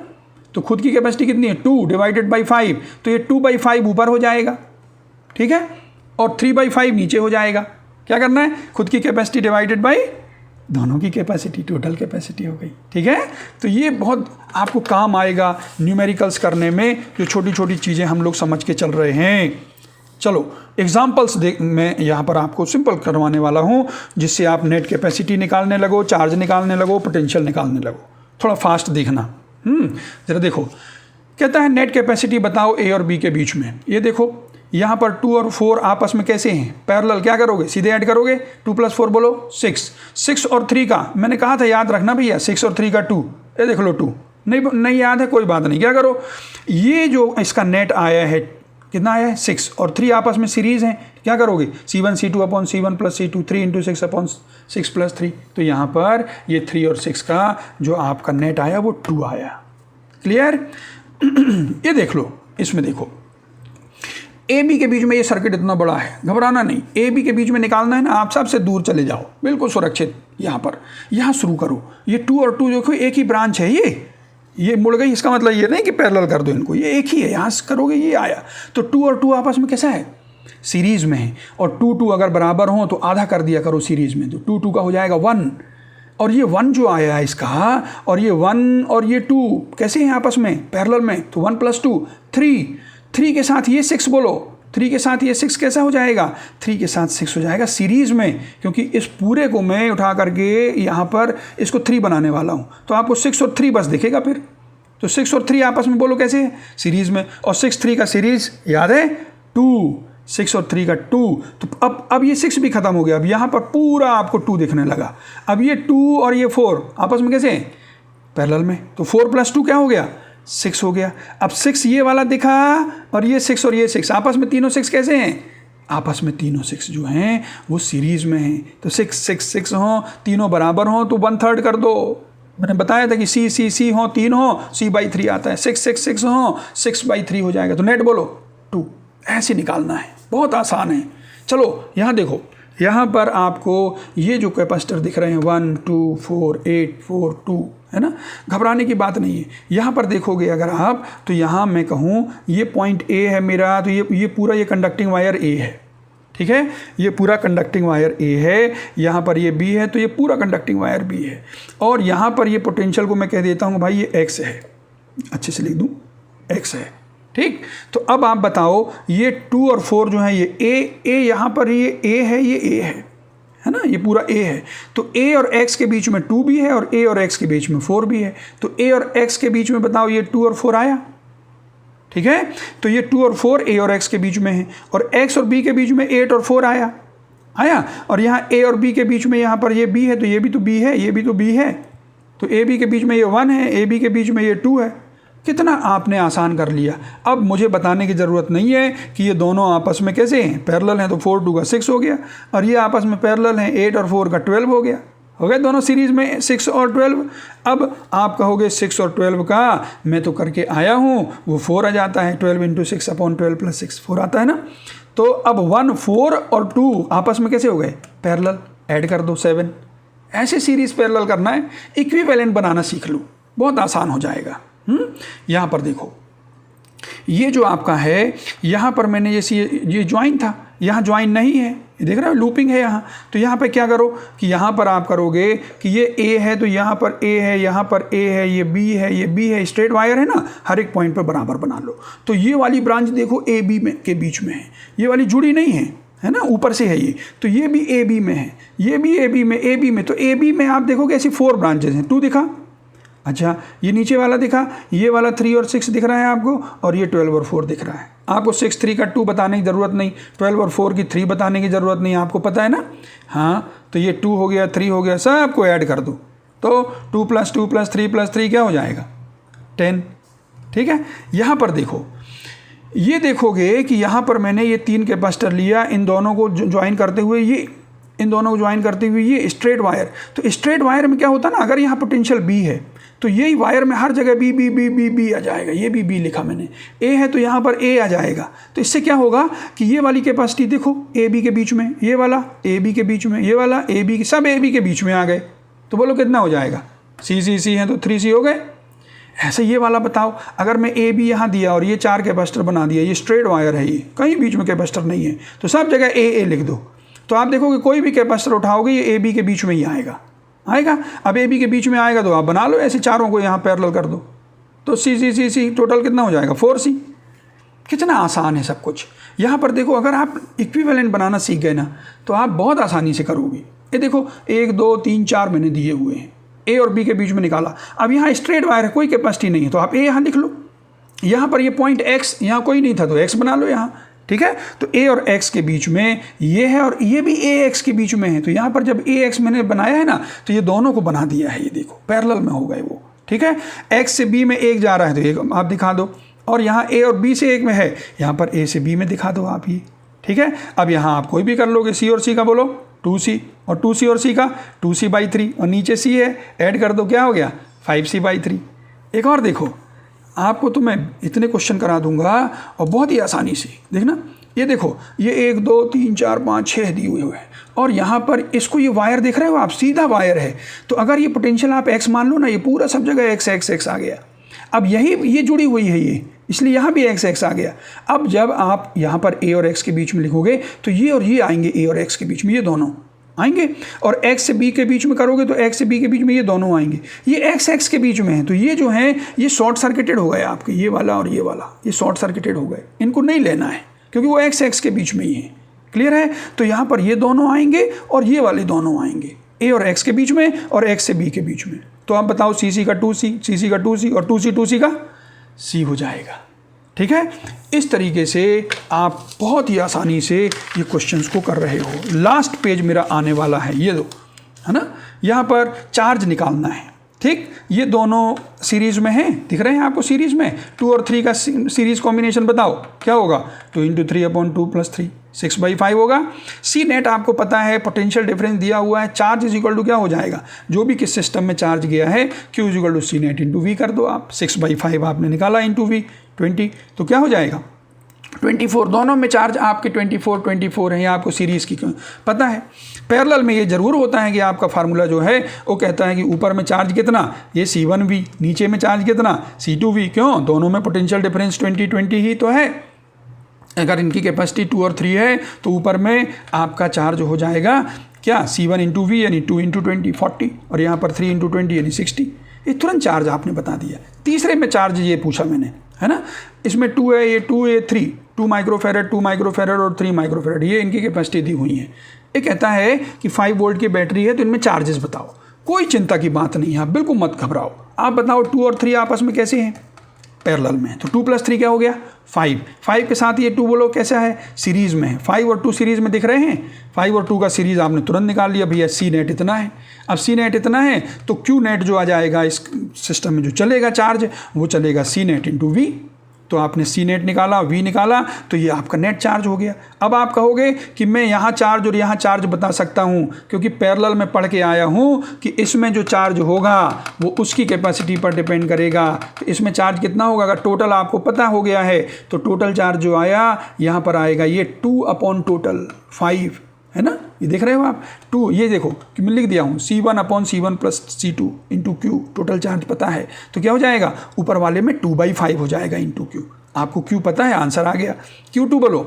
तो खुद की कैपेसिटी कितनी है, 2 डिवाइडेड बाई 5, तो ये 2 बाई 5 ऊपर हो जाएगा, ठीक है, और 3 बाई 5 नीचे हो जाएगा। क्या करना है, खुद की कैपेसिटी डिवाइडेड बाई दोनों की कैपेसिटी, टोटल कैपेसिटी हो गई, ठीक है। तो ये बहुत आपको काम आएगा न्यूमेरिकल्स करने में, जो छोटी छोटी चीज़ें हम लोग समझ के चल रहे हैं। चलो एग्जाम्पल्स मैं यहाँ पर आपको सिंपल करवाने वाला हूँ, जिससे आप नेट कैपेसिटी निकालने लगो, चार्ज निकालने लगो, पोटेंशियल निकालने लगो। थोड़ा फास्ट देखना। ज़रा देखो, कहता है नेट कैपेसिटी बताओ ए और बी के बीच में। ये देखो यहाँ पर 2 और 4 आपस में कैसे हैं, पैरेलल। क्या करोगे, सीधे ऐड करोगे, 2 + 4 बोलो 6 और 3 का मैंने कहा था याद रखना भैया, 6 और 3 का 2, ये देख लो 2 नहीं याद है, कोई बात नहीं। क्या करो, ये जो इसका नेट आया है कितना आया है, 6 और 3 आपस में सीरीज़ हैं। क्या करोगे, C1 C2 upon C1 plus C2, 3 into 6 upon 6 plus 3। तो यहाँ पर ये 3 और 6 का जो आपका नेट आया वो 2 आया। क्लियर। ये देख लो, इसमें देखो ए बी के बीच में ये सर्किट इतना बड़ा है, घबराना नहीं। ए बी के बीच में निकालना है ना, आप सबसे दूर चले जाओ, बिल्कुल सुरक्षित। यहाँ शुरू करो। ये 2 और 2 देखो एक ही ब्रांच है, ये मुड़ गई, इसका मतलब ये नहीं कि पैरेलल कर दो इनको, ये एक ही है। यहाँ से करोगे ये आया, तो 2 और 2 आपस में कैसा है, सीरीज़ में है। और 2 अगर बराबर हो तो आधा कर दिया करो सीरीज़ में, तो 2 का हो जाएगा 1। और ये 1 जो आया है इसका, और ये 1 और ये 2 कैसे हैं आपस में, पैरेलल में। तो 1 + 2 3 के साथ ये 6 बोलो, 3 के साथ ये 6 कैसा हो जाएगा, 3 के साथ 6 हो जाएगा सीरीज़ में, क्योंकि इस पूरे को मैं उठा करके यहाँ पर इसको 3 बनाने वाला हूँ। तो आपको 6 और 3 बस दिखेगा फिर। तो 6 और 3 आपस में बोलो कैसे है, सीरीज़ में। और 6 3 का सीरीज़ याद है 2, 6 और 3 का 2। तो अब ये 6 भी खत्म हो गया, अब यहाँ पर पूरा आपको 2 दिखने लगा। अब ये 2 और ये 4 आपस में कैसे हैं, पैरेलल में। तो 4 + 2 क्या हो गया, 6 हो गया। अब 6 ये वाला दिखा, और ये 6 और ये 6 आपस में तीनों 6 कैसे हैं, आपस में तीनों 6 जो हैं वो सीरीज़ में हैं। तो 6 6 6 हों, तीनों बराबर हों तो 1/3 कर दो। मैंने बताया था कि C हो, 3 हो, C/3 आता है। 6 6 6 हो, 6/3 हो जाएगा। तो नेट बोलो 2, ऐसे निकालना है, बहुत आसान है। चलो यहाँ देखो, यहाँ पर आपको ये जो कैपेसिटर दिख रहे हैं 1 2 4 8 4 2, है ना, घबराने की बात नहीं है। यहाँ पर देखोगे अगर आप, तो यहाँ मैं कहूँ ये पॉइंट A है मेरा, तो ये पूरा ये कंडक्टिंग वायर A है, ठीक है, ये पूरा कंडक्टिंग वायर A है। यहाँ पर ये B है, तो ये पूरा कंडक्टिंग वायर B है। और यहाँ पर ये पोटेंशियल को मैं कह देता हूँ भाई ये X है, अच्छे से लिख दूँ, X है, ठीक। तो अब आप बताओ ये 2 और 4 जो है ये A यहाँ पर ये A है, ये A है ना, ये पूरा A है। तो A और X के बीच में 2 भी है, और A और X के बीच में 4 भी है। तो A और X के बीच में बताओ ये 2 और 4 आया, ठीक है। तो ये 2 और 4 A और X के बीच में है, और X और B के बीच में 8 और 4 आया। और यहाँ A और B के बीच में यहाँ पर ये B है, तो ये भी तो B है, ये भी तो B है। तो A B के बीच में ये 1 है, A B के बीच में ये 2 है। कितना आपने आसान कर लिया। अब मुझे बताने की ज़रूरत नहीं है कि ये दोनों आपस में कैसे हैं, पैरेलल हैं। तो 4 2 का 6 हो गया, और ये आपस में पैरेलल हैं, 8 और 4 का 12 हो गया। हो गए दोनों सीरीज़ में 6 और 12। अब आप कहोगे 6 और 12 का मैं तो करके आया हूँ, वो 4 आ जाता है, 12 इंटू 6 अपॉन 12 + 6 4 आता है ना। तो अब 1 4 और 2 आपस में कैसे हो गए, पैरेलल, ऐड कर दो 7। ऐसे सीरीज़ पैरेलल करना है, इक्विवेलेंट बनाना सीख लो, बहुत आसान हो जाएगा। यहाँ पर देखो, ये जो आपका है, यहाँ पर मैंने जैसे ये ज्वाइन था, यहाँ ज्वाइन नहीं है, ये देख रहे हो लूपिंग है यहाँ। तो यहाँ पे क्या करो कि यहाँ पर आप करोगे कि ये ए है तो यहाँ पर ए है, यहाँ पर ए है, ये बी है, ये बी है, स्ट्रेट वायर है ना, हर एक पॉइंट पर बराबर बना लो। तो ये वाली ब्रांच देखो ए बी में के बीच में है, ये वाली जुड़ी नहीं है ना, ऊपर से है ये, तो ये भी ए बी में है, ये भी ए बी में, ए बी में। तो ए बी में आप देखोगे ऐसी 4 ब्रांचेज हैं। 2 दिखा, अच्छा ये नीचे वाला दिखा, ये वाला 3 और 6 दिख रहा है आपको, और ये 12 और 4 दिख रहा है आपको। 6 3 का 2 बताने की ज़रूरत नहीं, 12 और 4 की 3 बताने की ज़रूरत नहीं, आपको पता है ना। हाँ, तो ये 2 हो गया, 3 हो गया, सबको ऐड कर दो तो 2 + 2 + 3 + 3 क्या हो जाएगा 10। ठीक है, यहाँ पर देखो, ये देखोगे कि यहाँ पर मैंने ये 3 कैपेसिटर लिया, इन दोनों को ज्वाइन करते हुए ये, इन दोनों को ज्वाइन करते हुए ये स्ट्रेट वायर। तो स्ट्रेट वायर में क्या होता है ना, अगर यहाँ पोटेंशियल बी है तो यही वायर में हर जगह B B B B B आ जाएगा। ये भी बी लिखा मैंने, ए है तो यहाँ पर ए आ जाएगा। तो इससे क्या होगा कि ये वाली कैपेसिटी देखो ए बी के बीच में, ये वाला ए बी के बीच में, ये वाला ए बी, सब ए बी के बीच में आ गए। तो बोलो कितना हो जाएगा, सी सी सी है तो 3C हो गए। ऐसे ये वाला बताओ, अगर मैं ए बी यहाँ दिया और ये 4 कैपेसिटर बना दिया, ये स्ट्रेट वायर है, ये कहीं बीच में कैपेसिटर नहीं है, तो सब जगह ए लिख दो। तो आप देखोगे कोई भी कैपेसिटर उठाओगे ये ए बी के बीच में ही आएगा। अब ए बी के बीच में आएगा तो आप बना लो ऐसे चारों को यहाँ पैरेलल कर दो, तो सी सी सी सी टोटल कितना हो जाएगा 4C। कितना आसान है सब कुछ। यहाँ पर देखो, अगर आप इक्विवेलेंट बनाना सीख गए ना तो आप बहुत आसानी से करोगे। ये देखो 1 2 3 4 मैंने दिए हुए हैं, ए और बी के बीच में निकाला। अब यहाँ स्ट्रेट वायर है, कोई कैपेसिटी नहीं है, तो आप ए यहाँ लिख लो। यहाँ पर ये पॉइंट एक्स, यहाँ कोई नहीं था तो एक्स बना लो यहाँ। ठीक है, तो ए और एक्स के बीच में ये है, और ये भी ए एक्स के बीच में है। तो यहाँ पर जब ए एक्स मैंने बनाया है ना, तो ये दोनों को बना दिया है, ये देखो पैरेलल में हो गए वो। ठीक है, एक्स से बी में एक जा रहा है तो एक आप दिखा दो, और यहाँ ए और बी से एक में है, यहाँ पर ए से बी में दिखा दो आप ये। ठीक है, अब यहाँ आप कोई भी कर लोगे, सी और सी का बोलो 2C, और 2C और सी का 2C/3, और नीचे सी है, ऐड कर दो, क्या हो गया 5C/3। एक और देखो, आपको तो मैं इतने क्वेश्चन करा दूंगा और बहुत ही आसानी से। देखना, ये देखो, ये 1 2 3 4 5 6 दिए हुए हैं, और यहाँ पर इसको ये वायर देख रहे हो आप, सीधा वायर है। तो अगर ये पोटेंशियल आप x मान लो ना, ये पूरा सब जगह x x x आ गया। अब यही ये जुड़ी हुई है ये, इसलिए यहाँ भी x x आ गया। अब जब आप यहाँ पर a और x के बीच में लिखोगे तो ये और ये आएंगे, a और x के बीच में ये दोनों आएंगे, और x से b के बीच में करोगे तो x से b के बीच में ये दोनों आएंगे। ये x x के बीच में है, तो ये जो है ये शॉर्ट सर्किटेड हो गए आपके, ये वाला और ये वाला, ये शॉर्ट सर्किटेड हो गए, इनको नहीं लेना है क्योंकि वो x x के बीच में ही है। क्लियर है, तो यहाँ पर ये दोनों आएंगे और ये वाले दोनों आएंगे, a और x के बीच में और x से b के बीच में। तो आप बताओ CC का 2C, CC का 2C, और 2C 2C का C हो जाएगा। ठीक है, इस तरीके से आप बहुत ही आसानी से ये क्वेश्चंस को कर रहे हो। लास्ट पेज मेरा आने वाला है, ये दो है ना, यहाँ पर चार्ज निकालना है। ठीक, ये दोनों सीरीज़ में हैं, दिख रहे हैं आपको सीरीज़ में। 2 और 3 का सीरीज़ कॉम्बिनेशन बताओ क्या होगा, 2 × 3/2 + 3 6/5 होगा। सी नेट आपको पता है, पोटेंशियल डिफरेंस दिया हुआ है, चार्ज इज इक्वल टू क्या हो जाएगा, जो भी किस सिस्टम में चार्ज गया है, Q is equal to C net into V कर दो आप। 6/5 आपने निकाला इंटू वी 20, तो क्या हो जाएगा 24। दोनों में चार्ज आपके 24 है, आपको सीरीज़ की क्यों पता है। पैरेलल में ये ज़रूर होता है कि आपका फार्मूला जो है वो कहता है कि ऊपर में चार्ज कितना, ये C1V, नीचे में चार्ज कितना C2V। क्यों, दोनों में पोटेंशियल डिफरेंस 20 ही तो है। अगर इनकी कैपेसिटी 2 और 3 है तो ऊपर में आपका चार्ज हो जाएगा क्या, C1 × V यानी 2 × 20 40, और यहाँ पर 3 × 20 यानी 60। ये तुरंत चार्ज आपने बता दिया। तीसरे में चार्ज ये पूछा मैंने, है ना, इसमें 2 है, ये 2 है, 3 2 माइक्रोफेरेड 2 माइक्रोफेरेड और 3 माइक्रोफेरेड, ये इनकी कैपेसिटी दी हुई है। ये कहता है कि 5 वोल्ट की बैटरी है तो इनमें चार्जेस बताओ। कोई चिंता की बात नहीं है, आप बिल्कुल मत घबराओ। आप बताओ 2 और 3 आपस में कैसे हैं, पैरेलल में। तो 2 + 3 क्या हो गया 5, 5 के साथ ये 2 बोलो कैसा है, सीरीज़ में है। 5 और 2 सीरीज़ में दिख रहे हैं, 5 और 2 का सीरीज़ आपने तुरंत निकाल लिया, भैया सी नेट इतना है। अब सी नेट इतना है तो क्यू नेट जो आ जाएगा इस सिस्टम में जो चलेगा चार्ज, वो चलेगा सी नेट इंटू वी। तो आपने सी नेट निकाला, वी निकाला, तो ये आपका नेट चार्ज हो गया। अब आप कहोगे कि मैं यहाँ चार्ज और यहाँ चार्ज बता सकता हूँ, क्योंकि पैरेलल में पढ़ के आया हूँ कि इसमें जो चार्ज होगा वो उसकी कैपेसिटी पर डिपेंड करेगा। तो इसमें चार्ज कितना होगा, अगर टोटल आपको पता हो गया है तो टोटल चार्ज जो आया यहाँ पर आएगा ये 2/टोटल 5, है ना, ये देख रहे हो आप 2। ये देखो कि मैं लिख दिया हूँ C1/C1 + C2 into Q, total charge पता है तो क्या हो जाएगा, ऊपर वाले में 2/5 हो जाएगा इंटू क्यू। आपको क्यू पता है, आंसर आ गया। Q2 बोलो,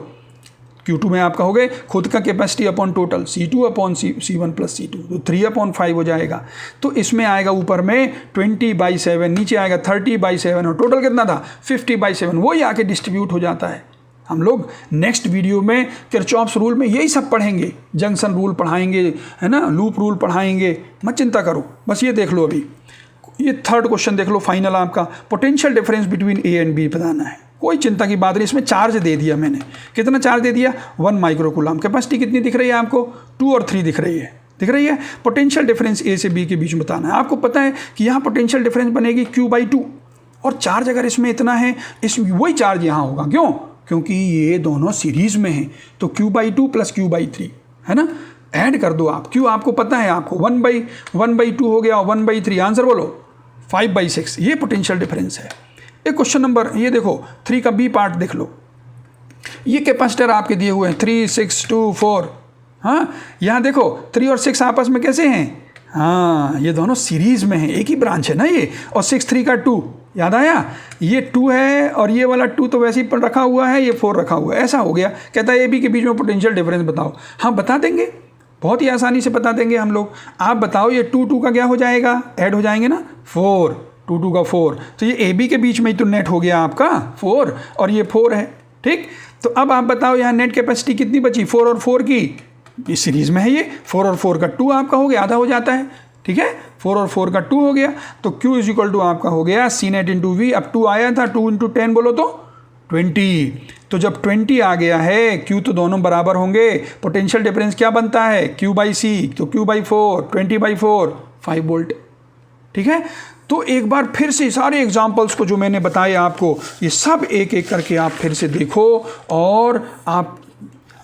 Q2 में आपका हो गए खुद का capacity upon total C2 upon C1 plus C2, तो 3/5 हो जाएगा। तो इसमें आएगा ऊपर में 20/7, नीचे आएगा 30/7 और टोटल कितना था 50/7, वही आके डिस्ट्रीब्यूट हो जाता है। हम लोग नेक्स्ट वीडियो में किरचॉफ्स रूल में यही सब पढ़ेंगे, जंक्शन रूल पढ़ाएंगे, है ना, लूप रूल पढ़ाएंगे, मत चिंता करो, बस ये देख लो। अभी ये थर्ड क्वेश्चन देख लो, फाइनल आपका potential difference between A and B बताना है। कोई चिंता की बात नहीं, इसमें चार्ज दे दिया मैंने, कितना चार्ज दे दिया 1 माइक्रोकूलम। कैपेसिटी कितनी दिख रही है आपको 2 और 3 दिख रही है। पोटेंशियल डिफरेंस ए से बी के बीच में बताना है। आपको पता है कि यहाँ पोटेंशियल डिफरेंस बनेगी Q/2, और चार्ज अगर इसमें इतना है, इस वही चार्ज यहाँ होगा। क्यों? क्योंकि ये दोनों सीरीज में हैं, तो Q/2 प्लस Q/3 है ना, ऐड कर दो आप। Q आपको पता है, आपको 1/2 हो गया और 1/3, आंसर बोलो 5/6। ये पोटेंशियल डिफरेंस है। एक क्वेश्चन नंबर ये देखो 3 का बी पार्ट देख लो। ये कैपेसिटर आपके दिए हुए हैं 3, 6, 2, 4। हाँ, यहाँ देखो 3 और 6 आपस में कैसे हैं? हाँ, ये दोनों सीरीज में हैं, एक ही ब्रांच है ना ये, और 6 3 का 2, याद आया? ये 2 है और ये वाला 2 तो वैसे ही पर रखा हुआ है, ये 4 रखा हुआ है, ऐसा हो गया। कहता है ए बी के बीच में पोटेंशियल डिफरेंस बताओ। हाँ, बता देंगे, बहुत ही आसानी से बता देंगे हम लोग। आप बताओ ये 2 का क्या हो जाएगा, ऐड हो जाएंगे ना 4, 2 का 4, तो ये ए बी के बीच में ही तो नेट हो गया आपका 4, और ये 4 है। ठीक, तो अब आप बताओ यहाँ नेट कैपेसिटी कितनी बची 4 और 4 की, ये सीरीज में है, ये 4 और 4 का 2 आपका हो गया, आधा हो जाता है। ठीक है, 4 और 4 का 2 हो गया, तो Q = आपका हो गया C नेट इंटू वी। अब 2 आया था, 2 × 10 बोलो तो 20। तो जब 20 आ गया है, Q तो दोनों बराबर होंगे, पोटेंशियल डिफरेंस क्या बनता है Q/C, तो Q/4, 20/4, 5 वोल्ट। ठीक है, तो एक बार फिर से सारे एग्जाम्पल्स को जो मैंने बताए आपको, ये सब एक एक करके आप फिर से देखो, और आप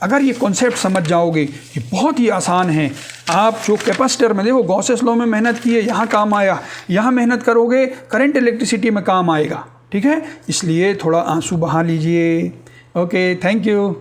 अगर ये कॉन्सेप्ट समझ जाओगे, ये बहुत ही आसान है। आप जो कैपेसिटर में देखो गॉसेस लॉ में मेहनत की है, यहाँ काम आया, यहाँ मेहनत करोगे करंट इलेक्ट्रिसिटी में काम आएगा। ठीक है, इसलिए थोड़ा आंसू बहा लीजिए। Okay, thank you.